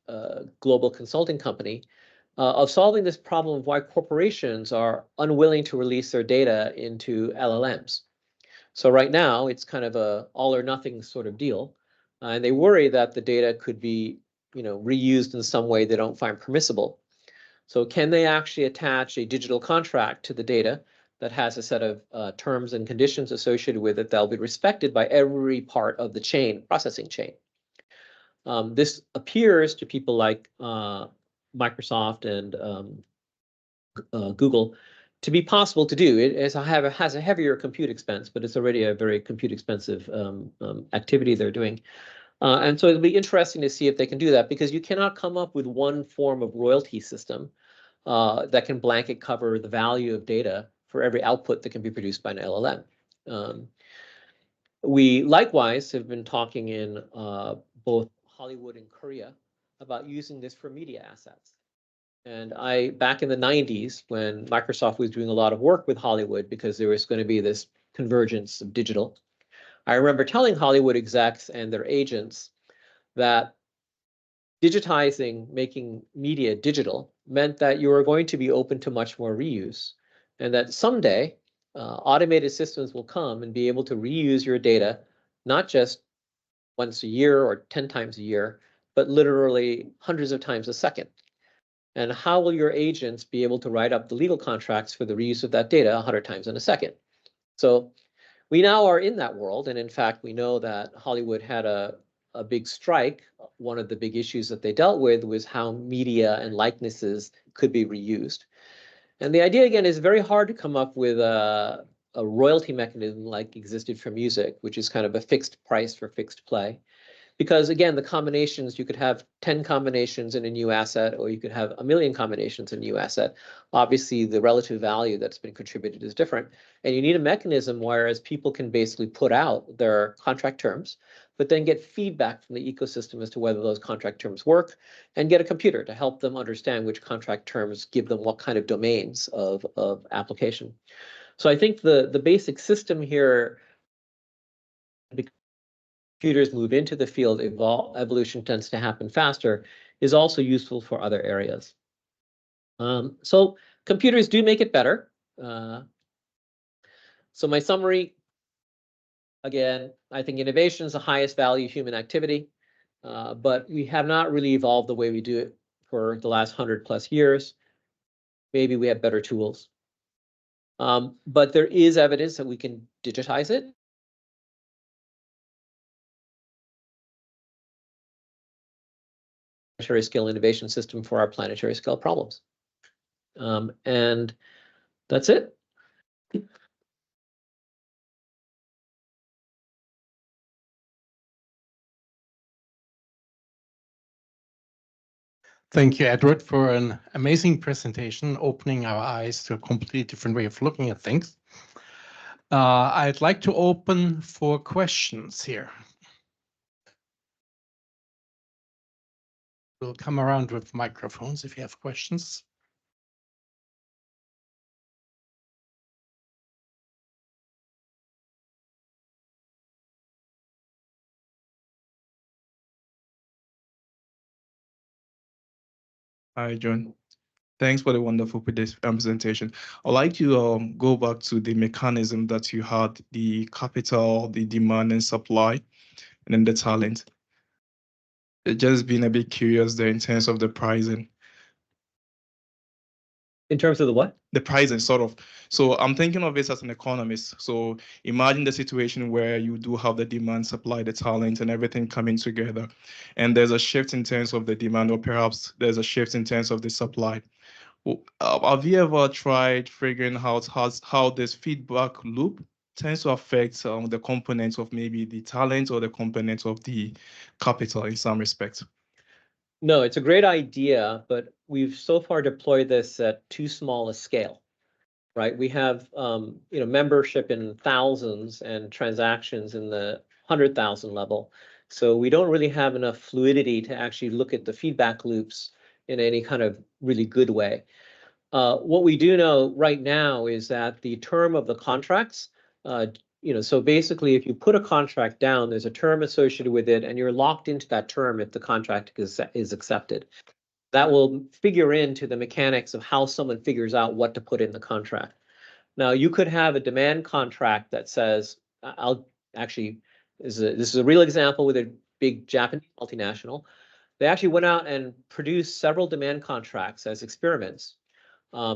global consulting company of solving this problem of why corporations are unwilling to release their data into LLMs. So right now, it's kind of a all or nothing sort of deal. And they worry that the data could be, reused in some way they don't find permissible. So can they actually attach a digital contract to the data that has a set of terms and conditions associated with it that'll be respected by every part of the chain, processing chain? This appears to people like Microsoft and Google to be possible to do. It has a heavier compute expense, but it's already a very compute expensive activity they're doing. And so it'll be interesting to see if they can do that, because you cannot come up with one form of royalty system that can blanket cover the value of data for every output that can be produced by an LLM. We likewise have been talking in both Hollywood and Korea about using this for media assets. And back in the 90s, when Microsoft was doing a lot of work with Hollywood because there was going to be this convergence of digital, I remember telling Hollywood execs and their agents that digitizing, making media digital, meant that you were going to be open to much more reuse, and that someday automated systems will come and be able to reuse your data, not just once a year or 10 times a year, but literally hundreds of times a second. And how will your agents be able to write up the legal contracts for the reuse of that data 100 times in a second? So we now are in that world. And in fact, we know that Hollywood had a big strike. One of the big issues that they dealt with was how media and likenesses could be reused. And the idea, again, is very hard to come up with a royalty mechanism like existed for music, which is kind of a fixed price for fixed play. Because again, the combinations, you could have 10 combinations in a new asset, or you could have 1 million combinations in a new asset. Obviously, the relative value that's been contributed is different. And you need a mechanism whereas people can basically put out their contract terms, but then get feedback from the ecosystem as to whether those contract terms work, and get a computer to help them understand which contract terms give them what kind of domains of application. So I think the basic system here, computers move into the field, evolution tends to happen faster, is also useful for other areas. So computers do make it better. So my summary, again, I think innovation is the highest value human activity, but we have not really evolved the way we do it for the last 100+ years. Maybe we have better tools. But there is evidence that we can digitize it. Planetary scale innovation system for our planetary scale problems. And that's it. Thank you, Edward, for an amazing presentation, opening our eyes to a completely different way of looking at things. I'd like to open for questions here. We'll come around with microphones if you have questions. Hi, John. Thanks for the wonderful presentation. I'd like to go back to the mechanism that you had, the capital, the demand and supply, and then the talent. It just been a bit curious there in terms of the pricing. In terms of the what? The pricing, sort of. So I'm thinking of this as an economist. So imagine the situation where you do have the demand, supply, the talent, and everything coming together. And there's a shift in terms of the demand, or perhaps there's a shift in terms of the supply. Have you ever tried figuring out how this feedback loop tends to affect the components of maybe the talent or the components of the capital in some respects? No, it's a great idea, but we've so far deployed this at too small a scale, right? We have, membership in thousands and transactions in the 100,000 level. So we don't really have enough fluidity to actually look at the feedback loops in any kind of really good way. What we do know right now is that the term of the contracts, so basically if you put a contract down, there's a term associated with it and you're locked into that term if the contract is accepted. That will figure into the mechanics of how someone figures out what to put in the contract. Now, you could have a demand contract that says, this is a real example with a big Japanese multinational. They actually went out and produced several demand contracts as experiments.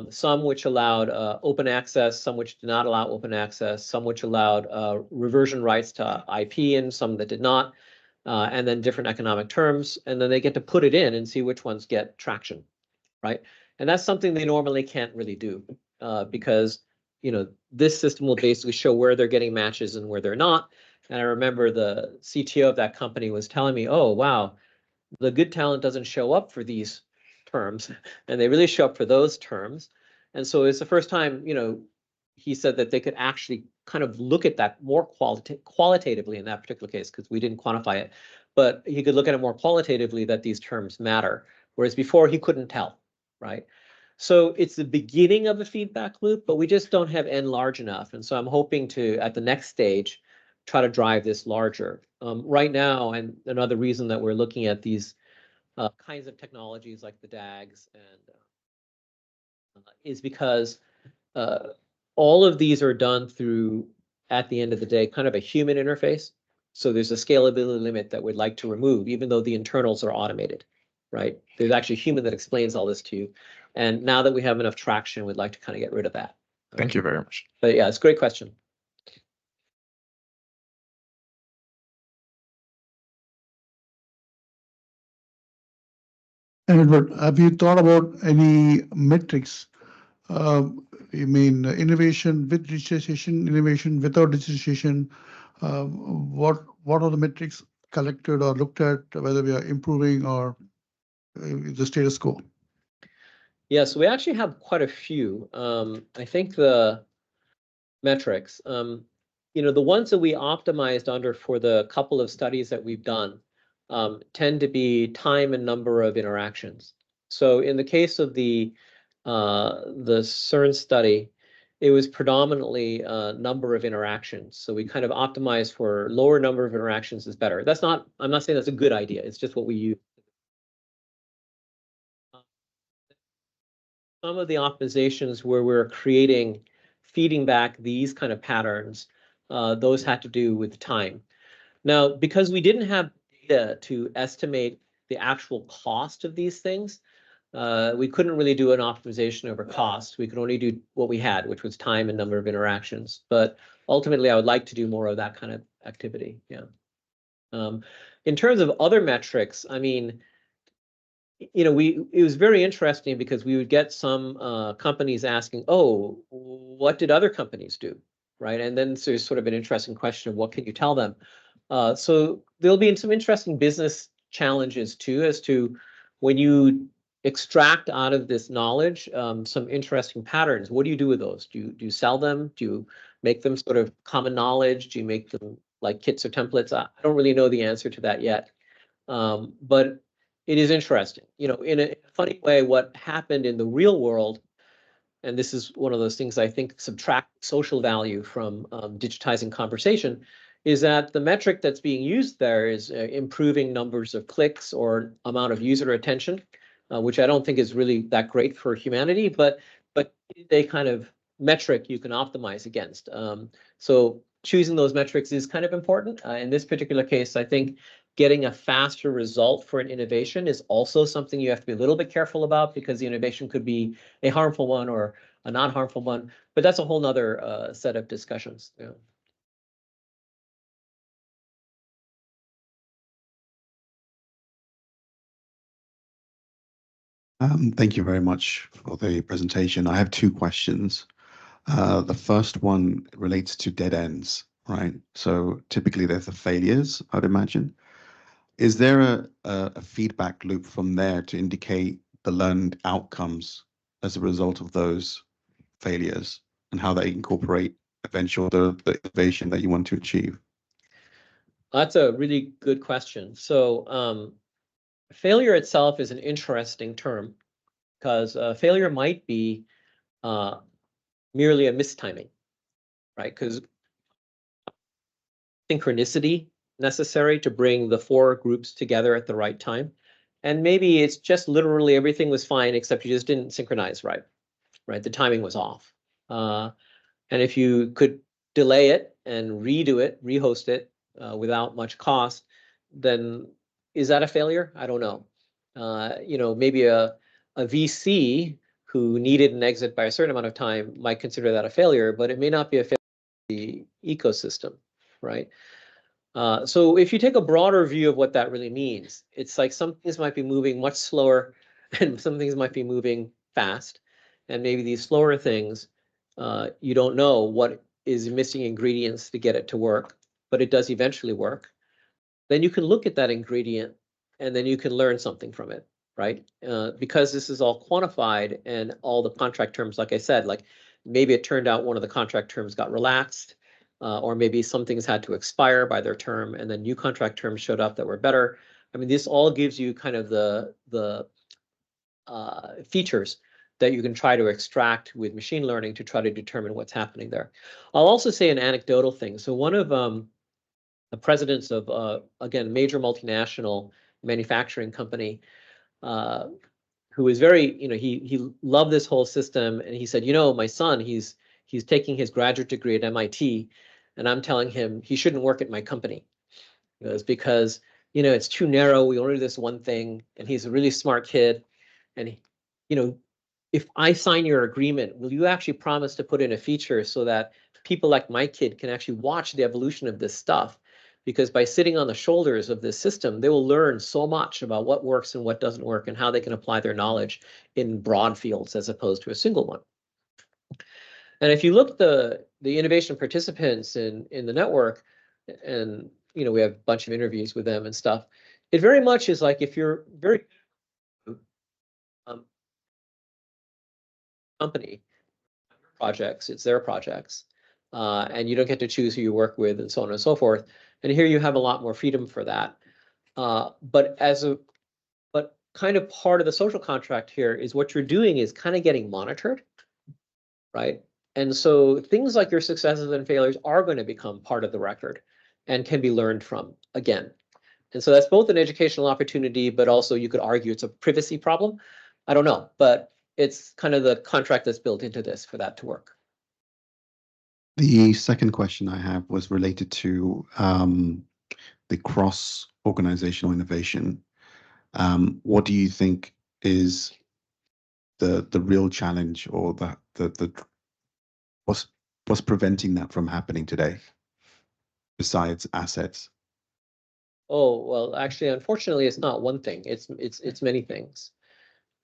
Some which allowed open access, some which did not allow open access, some which allowed reversion rights to IP and some that did not, and then different economic terms. And then they get to put it in and see which ones get traction, right? And that's something they normally can't really do because, this system will basically show where they're getting matches and where they're not. And I remember the CTO of that company was telling me, oh, wow, the good talent doesn't show up for these terms, and they really show up for those terms. And so it's the first time, he said that they could actually kind of look at that more qualitatively in that particular case, because we didn't quantify it, but he could look at it more qualitatively that these terms matter, whereas before he couldn't tell, right? So it's the beginning of a feedback loop, but we just don't have N large enough. And so I'm hoping to, at the next stage, try to drive this larger. Right now, and another reason that we're looking at these kinds of technologies like the DAGs and is because all of these are done through, at the end of the day, kind of a human interface. So there's a scalability limit that we'd like to remove, even though the internals are automated, right? There's actually a human that explains all this to you. And now that we have enough traction, we'd like to kind of get rid of that. Thank you very much. But yeah, it's a great question. Edward, have you thought about any metrics? You mean innovation with digitization, innovation without digitization? What are the metrics collected or looked at, whether we are improving or the status quo? Yeah, so we actually have quite a few. I think the metrics, the ones that we optimized under for the couple of studies that we've done tend to be time and number of interactions. So in the case of the CERN study, it was predominantly number of interactions. So we kind of optimized for lower number of interactions is better. I'm not saying that's a good idea. It's just what we use. Some of the optimizations where we're feeding back these kind of patterns, those had to do with time. Now, because we didn't have data to estimate the actual cost of these things, we couldn't really do an optimization over cost. We could only do what we had, which was time and number of interactions. But ultimately, I would like to do more of that kind of activity. Yeah. In terms of other metrics, I mean, it was very interesting because we would get some companies asking, oh, what did other companies do? Right. And then there's sort of an interesting question of what can you tell them? So there'll be some interesting business challenges too, as to when you extract out of this knowledge some interesting patterns. What do you do with those? Do you sell them? Do you make them sort of common knowledge? Do you make them like kits or templates? I don't really know the answer to that yet. But it is interesting, in a funny way, what happened in the real world, and this is one of those things I think subtract social value from digitizing conversation, is that the metric that's being used there is improving numbers of clicks or amount of user attention. which I don't think is really that great for humanity, but a kind of metric you can optimize against. So choosing those metrics is kind of important. In this particular case, I think getting a faster result for an innovation is also something you have to be a little bit careful about, because the innovation could be a harmful one or a not harmful one, but that's a whole nother set of discussions. Yeah. Thank you very much for the presentation. I have two questions. The first one relates to dead ends, right? So typically there's the failures, I'd imagine. Is there a feedback loop from there to indicate the learned outcomes as a result of those failures and how they incorporate eventually the innovation that you want to achieve? That's a really good question. So failure itself is an interesting term, because failure might be merely a mistiming, right? Because synchronicity necessary to bring the four groups together at the right time. And maybe it's just literally everything was fine, except you just didn't synchronize right? The timing was off. And if you could delay it and redo it, rehost it without much cost, then is that a failure? I don't know. Maybe a VC who needed an exit by a certain amount of time might consider that a failure, but it may not be a failure in the ecosystem, right? So if you take a broader view of what that really means, it's like some things might be moving much slower and some things might be moving fast. And maybe these slower things, you don't know what is missing ingredients to get it to work, but it does eventually work. Then you can look at that ingredient and then you can learn something from it, right? Because this is all quantified and all the contract terms, like I said, like maybe it turned out one of the contract terms got relaxed, or maybe some things had to expire by their term and then new contract terms showed up that were better. I mean, this all gives you kind of the features that you can try to extract with machine learning to try to determine what's happening there. I'll also say an anecdotal thing. So one of the presidents of, again, major multinational manufacturing company, who is very, he loved this whole system. And he said, my son, he's taking his graduate degree at MIT. And I'm telling him he shouldn't work at my company. It's because, it's too narrow. We only do this one thing. And he's a really smart kid. And, if I sign your agreement, will you actually promise to put in a feature so that people like my kid can actually watch the evolution of this stuff? Because by sitting on the shoulders of this system, they will learn so much about what works and what doesn't work and how they can apply their knowledge in broad fields as opposed to a single one. And if you look at the innovation participants in the network, and we have a bunch of interviews with them and stuff, it very much is like if you're very company projects, it's their projects, and you don't get to choose who you work with and so on and so forth. And here you have a lot more freedom for that. But kind of part of the social contract here is what you're doing is kind of getting monitored, right? And so things like your successes and failures are going to become part of the record and can be learned from again. And so that's both an educational opportunity, but also you could argue it's a privacy problem. I don't know, but it's kind of the contract that's built into this for that to work. The second question I have was related to the cross-organizational innovation. What do you think is the real challenge, or what's preventing that from happening today, besides assets? Oh, well, actually, unfortunately, it's not one thing. It's many things.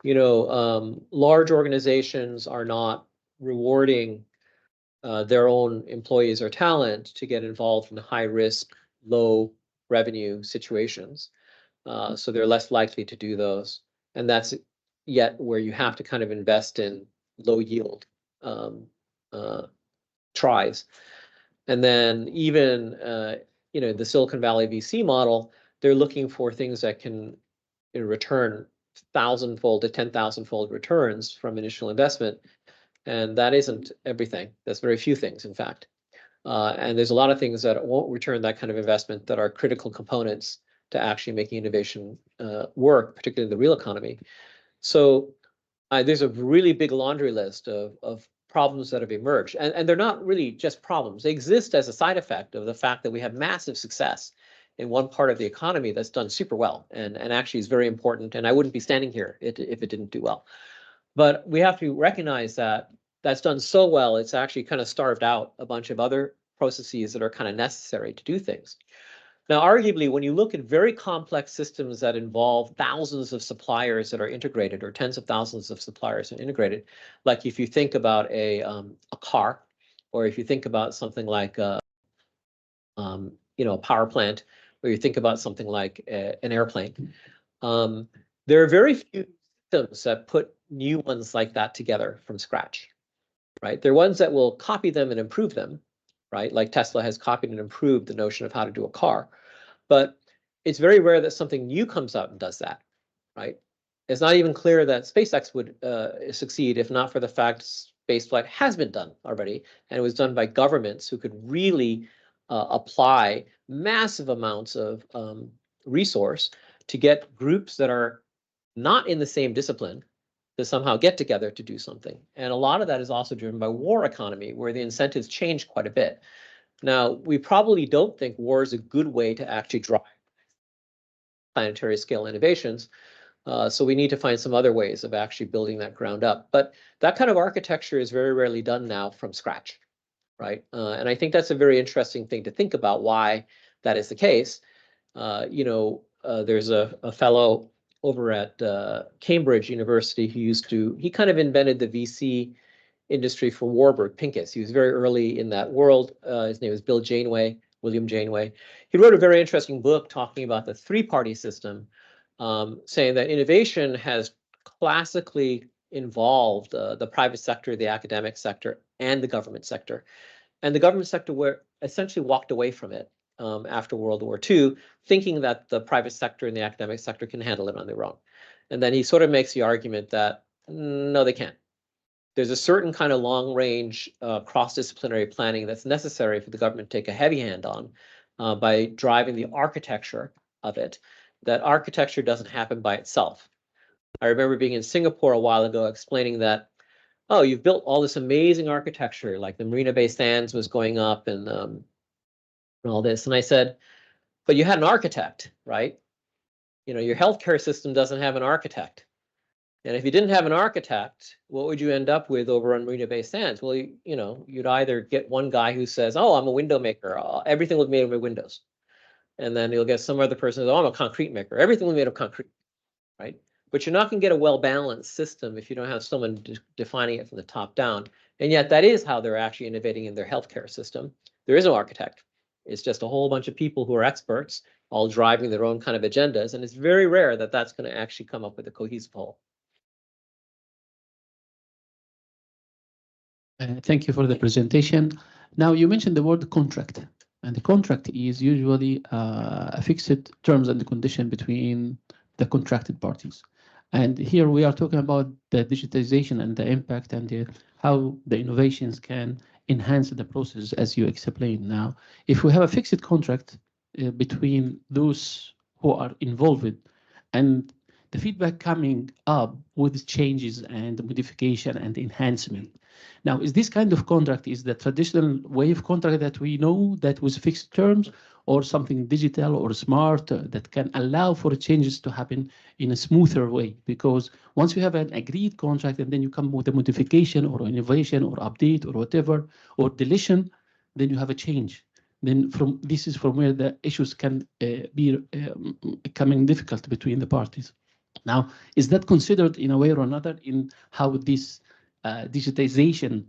Large organizations are not rewarding their own employees or talent to get involved in high risk, low revenue situations. So they're less likely to do those. And that's yet where you have to kind of invest in low yield tries. And then even, the Silicon Valley VC model, they're looking for things that can return 1,000-fold to 10,000-fold returns from initial investment. And that isn't everything. That's very few things, in fact. And there's a lot of things that won't return that kind of investment that are critical components to actually making innovation work, particularly in the real economy. So there's a really big laundry list of problems that have emerged, and they're not really just problems. They exist as a side effect of the fact that we have massive success in one part of the economy that's done super well, and actually is very important. And I wouldn't be standing here if it didn't do well. But we have to recognize that that's done so well, it's actually kind of starved out a bunch of other processes that are kind of necessary to do things. Now, arguably, when you look at very complex systems that involve thousands of suppliers that are integrated, or tens of thousands of suppliers that are integrated, like if you think about a car, or if you think about something like a power plant, or you think about something like an airplane, there are very few systems that put new ones like that together from scratch, right? They're ones that will copy them and improve them, right? Like Tesla has copied and improved the notion of how to do a car. But it's very rare that something new comes out and does that, right? It's not even clear that SpaceX would succeed if not for the fact spaceflight has been done already, and it was done by governments who could really apply massive amounts of resource to get groups that are not in the same discipline to somehow get together to do something. And a lot of that is also driven by war economy, where the incentives change quite a bit. Now, we probably don't think war is a good way to actually drive planetary scale innovations. So we need to find some other ways of actually building that ground up. But that kind of architecture is very rarely done now from scratch, right? And I think that's a very interesting thing to think about why that is the case. There's a fellow over at Cambridge University who he kind of invented the VC industry for Warburg Pincus. He was very early in that world. His name is William Janeway. He wrote a very interesting book talking about the three-party system, saying that innovation has classically involved the private sector, the academic sector, and the government sector. And the government sector essentially walked away from it after World War II, thinking that the private sector and the academic sector can handle it on their own. And then he sort of makes the argument that, no, they can't. There's a certain kind of long-range cross-disciplinary planning that's necessary for the government to take a heavy hand on by driving the architecture of it. That architecture doesn't happen by itself. I remember being in Singapore a while ago explaining that, oh, you've built all this amazing architecture, like the Marina Bay Sands was going up and all this. And I said, but you had an architect, right? Your healthcare system doesn't have an architect. And if you didn't have an architect, what would you end up with over on Marina Bay Sands? Well, you'd either get one guy who says, oh, I'm a window maker. Everything was made of windows. And then you'll get some other person who says, oh, I'm a concrete maker. Everything was made of concrete, right? But you're not going to get a well-balanced system if you don't have someone defining it from the top down. And yet that is how they're actually innovating in their healthcare system. There is no architect. It's just a whole bunch of people who are experts, all driving their own kind of agendas. And it's very rare that that's going to actually come up with a cohesive whole. Thank you for the presentation. Now, you mentioned the word contract, and the contract is usually a fixed terms and condition between the contracted parties. And here we are talking about the digitization and the impact and how the innovations can enhance the process, as you explained. Now, if we have a fixed contract between those who are involved and the feedback coming up with changes and modification and enhancement. Now, is this kind of contract is the traditional way of contract that we know that was fixed terms, or something digital or smart that can allow for changes to happen in a smoother way? Because once you have an agreed contract and then you come with a modification or innovation or update or whatever, or deletion, then you have a change. Then this is from where the issues can be becoming difficult between the parties. Now, is that considered in a way or another in how this digitization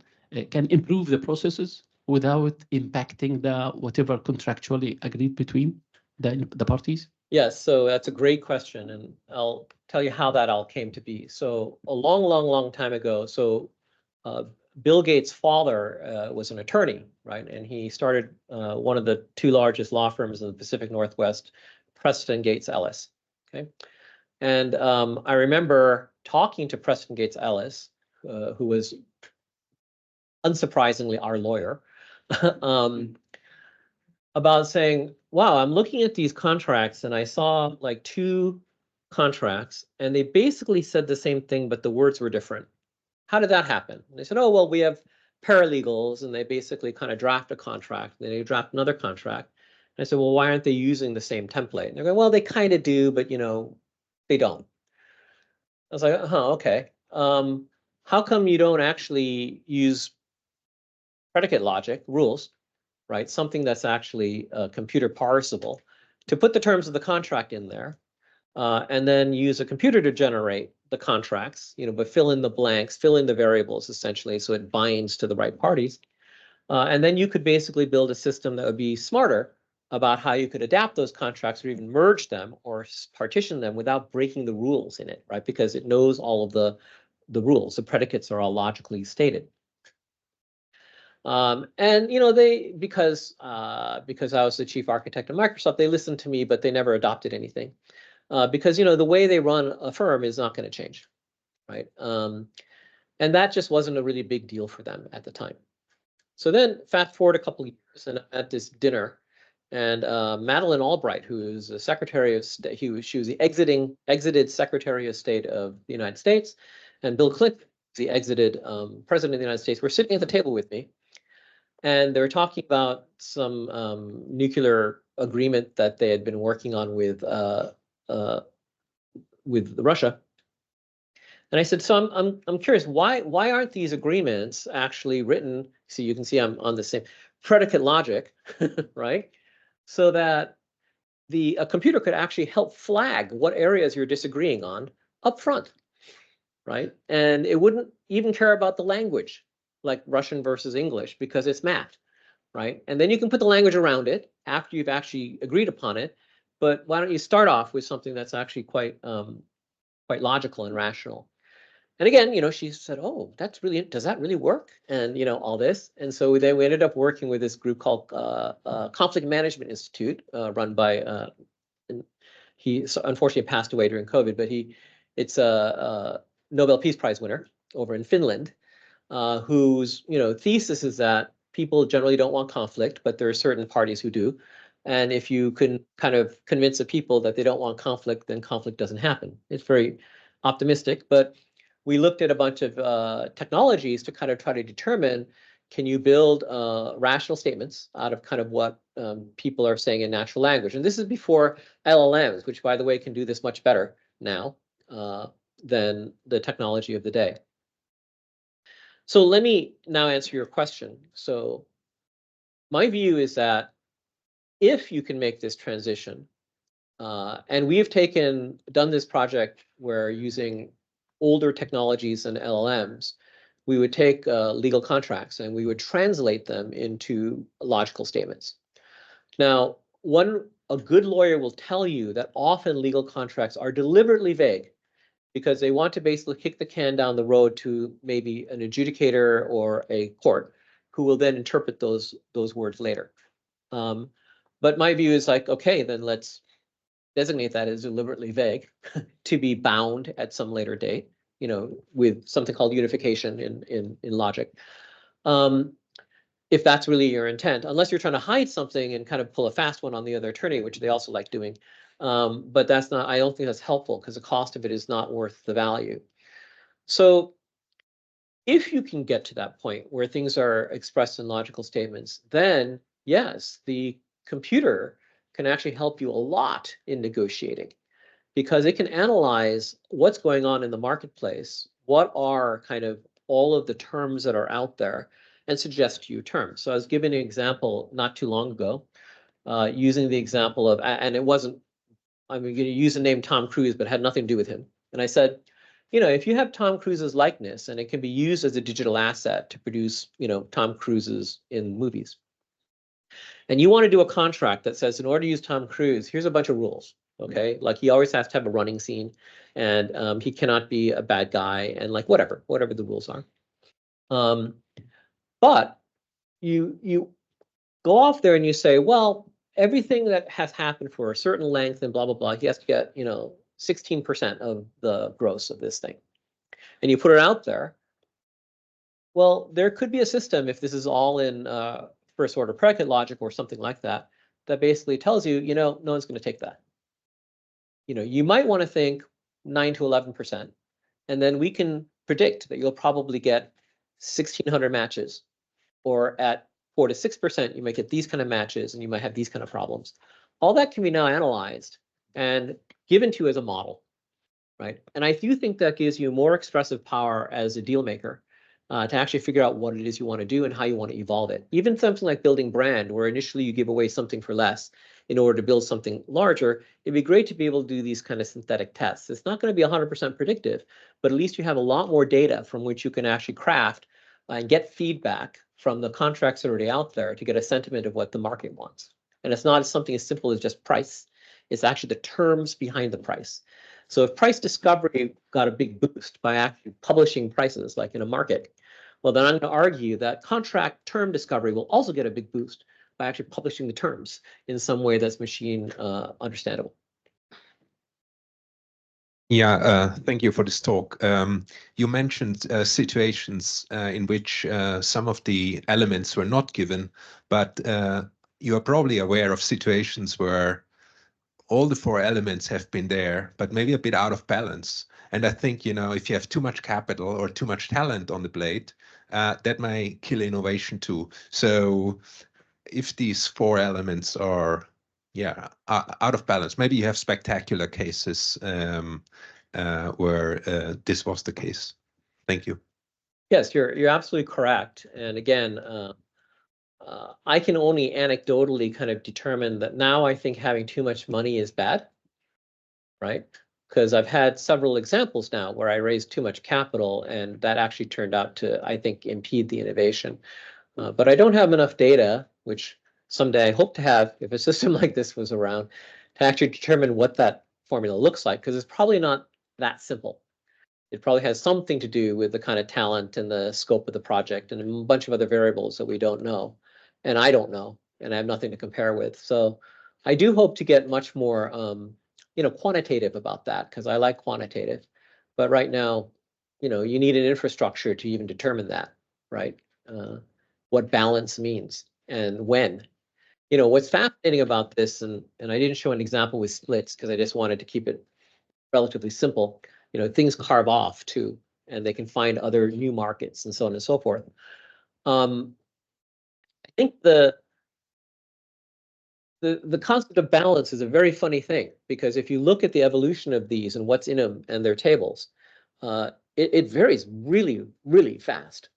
can improve the processes without impacting the whatever contractually agreed between the parties? Yes, so that's a great question, and I'll tell you how that all came to be. So a long, long, long time ago, Bill Gates' father was an attorney, right? And he started one of the two largest law firms in the Pacific Northwest, Preston Gates Ellis, okay? And I remember talking to Preston Gates Ellis, who was unsurprisingly our lawyer, about saying, wow, I'm looking at these contracts and I saw like two contracts, and they basically said the same thing, but the words were different. How did that happen? And they said, oh, well, we have paralegals, and they basically kind of draft a contract, and then they draft another contract. And I said, well, why aren't they using the same template? And they're going, well, they kind of do, but they don't. I was like, okay. How come you don't actually use predicate logic rules, right? Something that's actually computer parsable, to put the terms of the contract in there, and then use a computer to generate the contracts, but fill in the blanks, fill in the variables essentially, so it binds to the right parties. And then you could basically build a system that would be smarter about how you could adapt those contracts or even merge them or partition them without breaking the rules in it, right? Because it knows all of the rules. The predicates are all logically stated. And they because I was the chief architect of Microsoft, they listened to me, but they never adopted anything. Because the way they run a firm is not going to change, right? And that just wasn't a really big deal for them at the time. So then fast forward a couple of years, and at this dinner, and Madeleine Albright, who is the Secretary of State, she was the exited Secretary of State of the United States, and Bill Clinton, the exited President of the United States, were sitting at the table with me, and they were talking about some nuclear agreement that they had been working on with Russia. And I said, so I'm curious, why aren't these agreements actually written? So you can see I'm on the same predicate logic, right? So that a computer could actually help flag what areas you're disagreeing on up front, right? And it wouldn't even care about the language, like Russian versus English, because it's math, right? And then you can put the language around it after you've actually agreed upon it. But why don't you start off with something that's actually quite logical and rational? And again, she said, "Oh, does that really work?" And all this. And so then we ended up working with this group called Conflict Management Institute, run by he unfortunately passed away during COVID, but it's a Nobel Peace Prize winner over in Finland, whose thesis is that people generally don't want conflict, but there are certain parties who do. And if you can kind of convince the people that they don't want conflict, then conflict doesn't happen. It's very optimistic, but we looked at a bunch of technologies to kind of try to determine, can you build rational statements out of kind of what people are saying in natural language? And this is before LLMs, which, by the way, can do this much better now than the technology of the day. So let me now answer your question. So my view is that if you can make this transition, and we have done this project where using older technologies and LLMs, we would take legal contracts and we would translate them into logical statements. Now, a good lawyer will tell you that often legal contracts are deliberately vague because they want to basically kick the can down the road to maybe an adjudicator or a court who will then interpret those words later. But my view is like, okay, then let's designate that as deliberately vague to be bound at some later date, with something called unification in logic. If that's really your intent, unless you're trying to hide something and kind of pull a fast one on the other attorney, which they also like doing. But I don't think that's helpful because the cost of it is not worth the value. So if you can get to that point where things are expressed in logical statements, then yes, the computer can actually help you a lot in negotiating, because it can analyze what's going on in the marketplace, what are kind of all of the terms that are out there, and suggest to you terms. So I was given an example not too long ago, using the example of, and it wasn't, I'm going to use the name Tom Cruise, but it had nothing to do with him. And I said, if you have Tom Cruise's likeness and it can be used as a digital asset to produce, Tom Cruises in movies, and you want to do a contract that says, in order to use Tom Cruise, here's a bunch of rules. Okay, like he always has to have a running scene, and he cannot be a bad guy, and like whatever the rules are. But you go off there and you say, well, everything that has happened for a certain length and blah blah blah, he has to get 16% of the gross of this thing, and you put it out there. Well, there could be a system, if this is all in first order predicate logic or something like that, that basically tells you, no one's going to take that. you might want to think 9 to 11%, and then we can predict that you'll probably get 1,600 matches, or at 4 to 6%, you might get these kind of matches, and you might have these kind of problems. All that can be now analyzed and given to you as a model, right? And I do think that gives you more expressive power as a deal maker to actually figure out what it is you want to do and how you want to evolve it. Even something like building brand, where initially you give away something for less in order to build something larger, it'd be great to be able to do these kind of synthetic tests. It's not going to be 100% predictive, but at least you have a lot more data from which you can actually craft and get feedback from the contracts already out there to get a sentiment of what the market wants. And it's not something as simple as just price. It's actually the terms behind the price. So if price discovery got a big boost by actually publishing prices like in a market, well, then I'm going to argue that contract term discovery will also get a big boost by actually publishing the terms in some way that's machine understandable. Yeah, thank you for this talk. You mentioned situations in which some of the elements were not given, but you are probably aware of situations where all the 4 elements have been there, but maybe a bit out of balance. And I think, if you have too much capital or too much talent on the plate, that may kill innovation too. So if these 4 elements are, out of balance, maybe you have spectacular cases where this was the case. Thank you. Yes, you're absolutely correct. And again, I can only anecdotally kind of determine that now I think having too much money is bad, right? Because I've had several examples now where I raised too much capital, and that actually turned out to, I think, impede the innovation. But I don't have enough data, which someday I hope to have if a system like this was around, to actually determine what that formula looks like, because it's probably not that simple. It probably has something to do with the kind of talent and the scope of the project and a bunch of other variables that we don't know. And I don't know, and I have nothing to compare with. So I do hope to get much more, quantitative about that, because I like quantitative. But right now, you need an infrastructure to even determine that, right? What balance means and when. What's fascinating about this, and I didn't show an example with splits because I just wanted to keep it relatively simple. Things carve off too, and they can find other new markets and so on and so forth. I think the concept of balance is a very funny thing, because if you look at the evolution of these and what's in them and their tables, it varies really, really fast.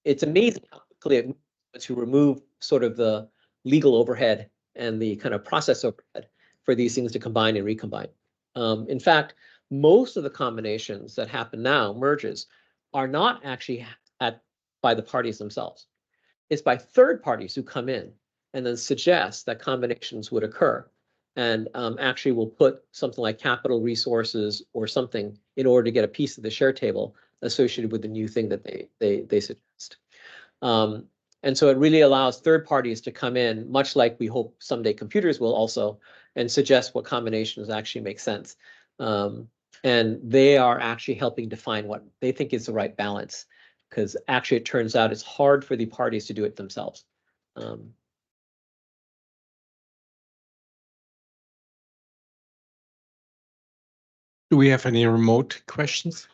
It's amazing how quickly it moves to remove sort of the legal overhead and the kind of process overhead for these things to combine and recombine. In fact, most of the combinations that happen now, merges, are not actually by the parties themselves. It's by third parties who come in and then suggest that combinations would occur, and actually will put something like capital resources or something in order to get a piece of the share table associated with the new thing that they suggest. And so it really allows third parties to come in, much like we hope someday computers will also, and suggest what combinations actually make sense. And they are actually helping define what they think is the right balance, because actually it turns out it's hard for the parties to do it themselves. Do we have any remote questions?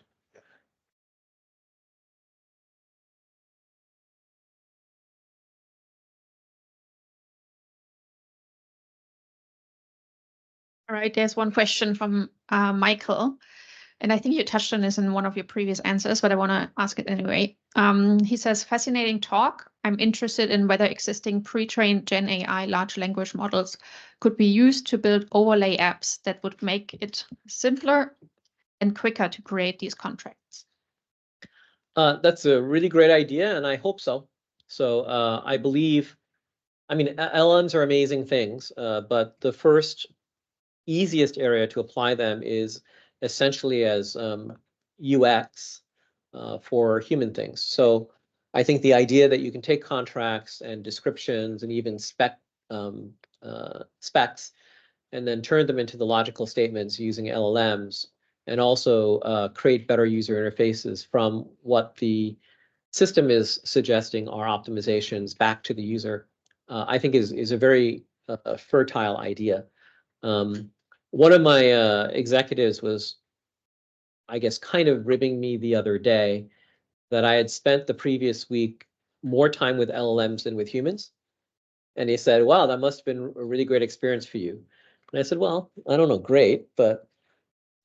All right, there's one question from Michael, and I think you touched on this in one of your previous answers, but I want to ask it anyway. He says, fascinating talk. I'm interested in whether existing pre-trained Gen AI large language models could be used to build overlay apps that would make it simpler and quicker to create these contracts. That's a really great idea, and I hope so. So I believe, LLMs are amazing things, but the first easiest area to apply them is essentially as UX for human things. So I think the idea that you can take contracts and descriptions and even specs and then turn them into the logical statements using LLMs, and also create better user interfaces from what the system is suggesting are optimizations back to the user, I think is a very fertile idea. One of my executives was, I guess, kind of ribbing me the other day that I had spent the previous week more time with LLMs than with humans. And he said, wow, that must have been a really great experience for you. And I said, well, I don't know, great, but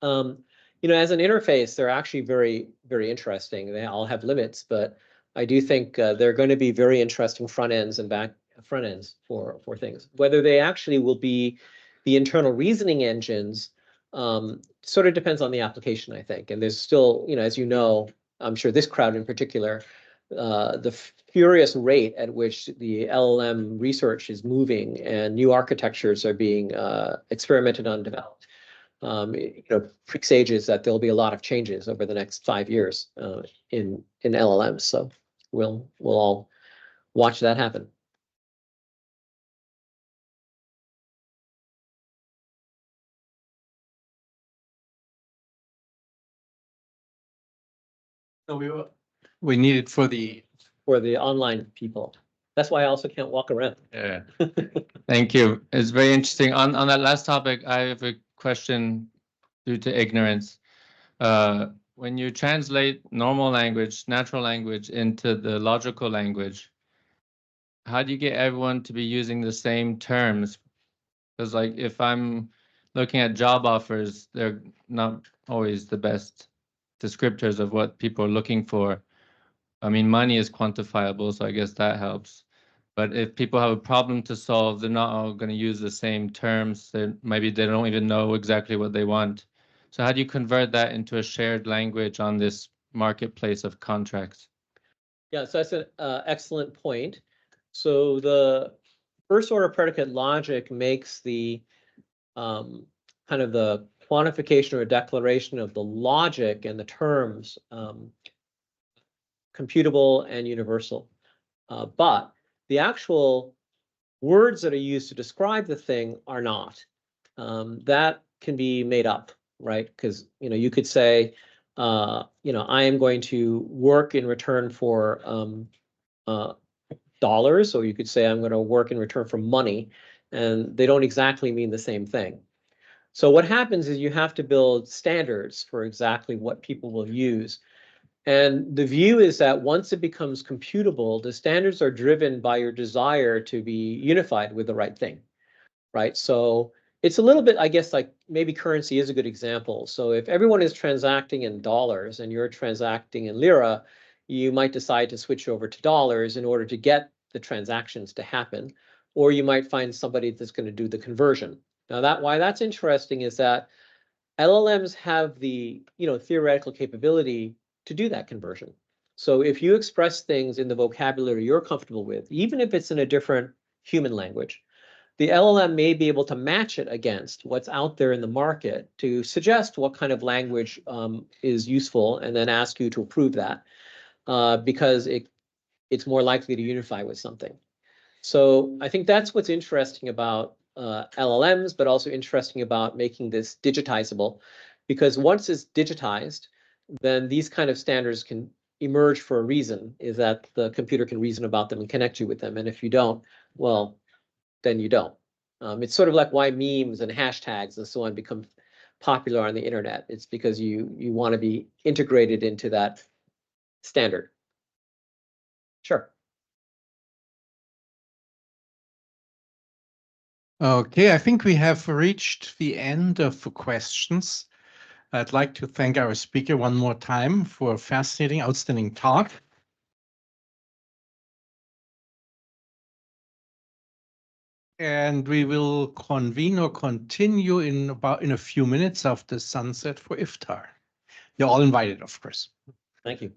you know, as an interface, they're actually very, very interesting. They all have limits, but I do think they're going to be very interesting front ends and back front ends for things. Whether they actually will be the internal reasoning engines sort of depends on the application, I think. And there's still, you know, as you know, I'm sure this crowd in particular, the furious rate at which the LLM research is moving and new architectures are being experimented on, developed. You know, presages that there'll be a lot of changes over the next 5 years in LLMs. So we'll all watch that happen. So we need it for the online people. That's why I also can't walk around. Yeah. Thank you. It's very interesting. On that last topic, I have a question due to ignorance. When you translate normal language, natural language into the logical language, how do you get everyone to be using the same terms? Because like if I'm looking at job offers, they're not always the best descriptors of what people are looking for. I mean, money is quantifiable, so I guess that helps. But if people have a problem to solve, they're not all going to use the same terms. Maybe they don't even know exactly what they want. So how do you convert that into a shared language on this marketplace of contracts? Yeah, so that's an excellent point. So the first order predicate logic makes the kind of the quantification or declaration of the logic and the terms computable and universal. But the actual words that are used to describe the thing are not. That can be made up, right? Because, you know, you could say, you know, I am going to work in return for dollars, or you could say I'm going to work in return for money, and they don't exactly mean the same thing. So what happens is you have to build standards for exactly what people will use. And the view is that once it becomes computable, the standards are driven by your desire to be unified with the right thing, right? So it's a little bit, I guess, like maybe currency is a good example. So if everyone is transacting in dollars and you're transacting in lira, you might decide to switch over to dollars in order to get the transactions to happen, or you might find somebody that's going to do the conversion. Now, why that's interesting is that LLMs have the, you know, theoretical capability to do that conversion. So if you express things in the vocabulary you're comfortable with, even if it's in a different human language, the LLM may be able to match it against what's out there in the market to suggest what kind of language is useful, and then ask you to approve that because it's more likely to unify with something. So I think that's what's interesting about LLMs, but also interesting about making this digitizable, because once it's digitized, then these kind of standards can emerge for a reason, is that the computer can reason about them and connect you with them. And if you don't, well, then you don't. It's sort of like why memes and hashtags and so on become popular on the internet. It's because you want to be integrated into that standard. Sure. Okay, I think we have reached the end of the questions. I'd like to thank our speaker one more time for a fascinating, outstanding talk. And we will convene or continue in a few minutes after sunset for iftar. You're all invited, of course. Thank you.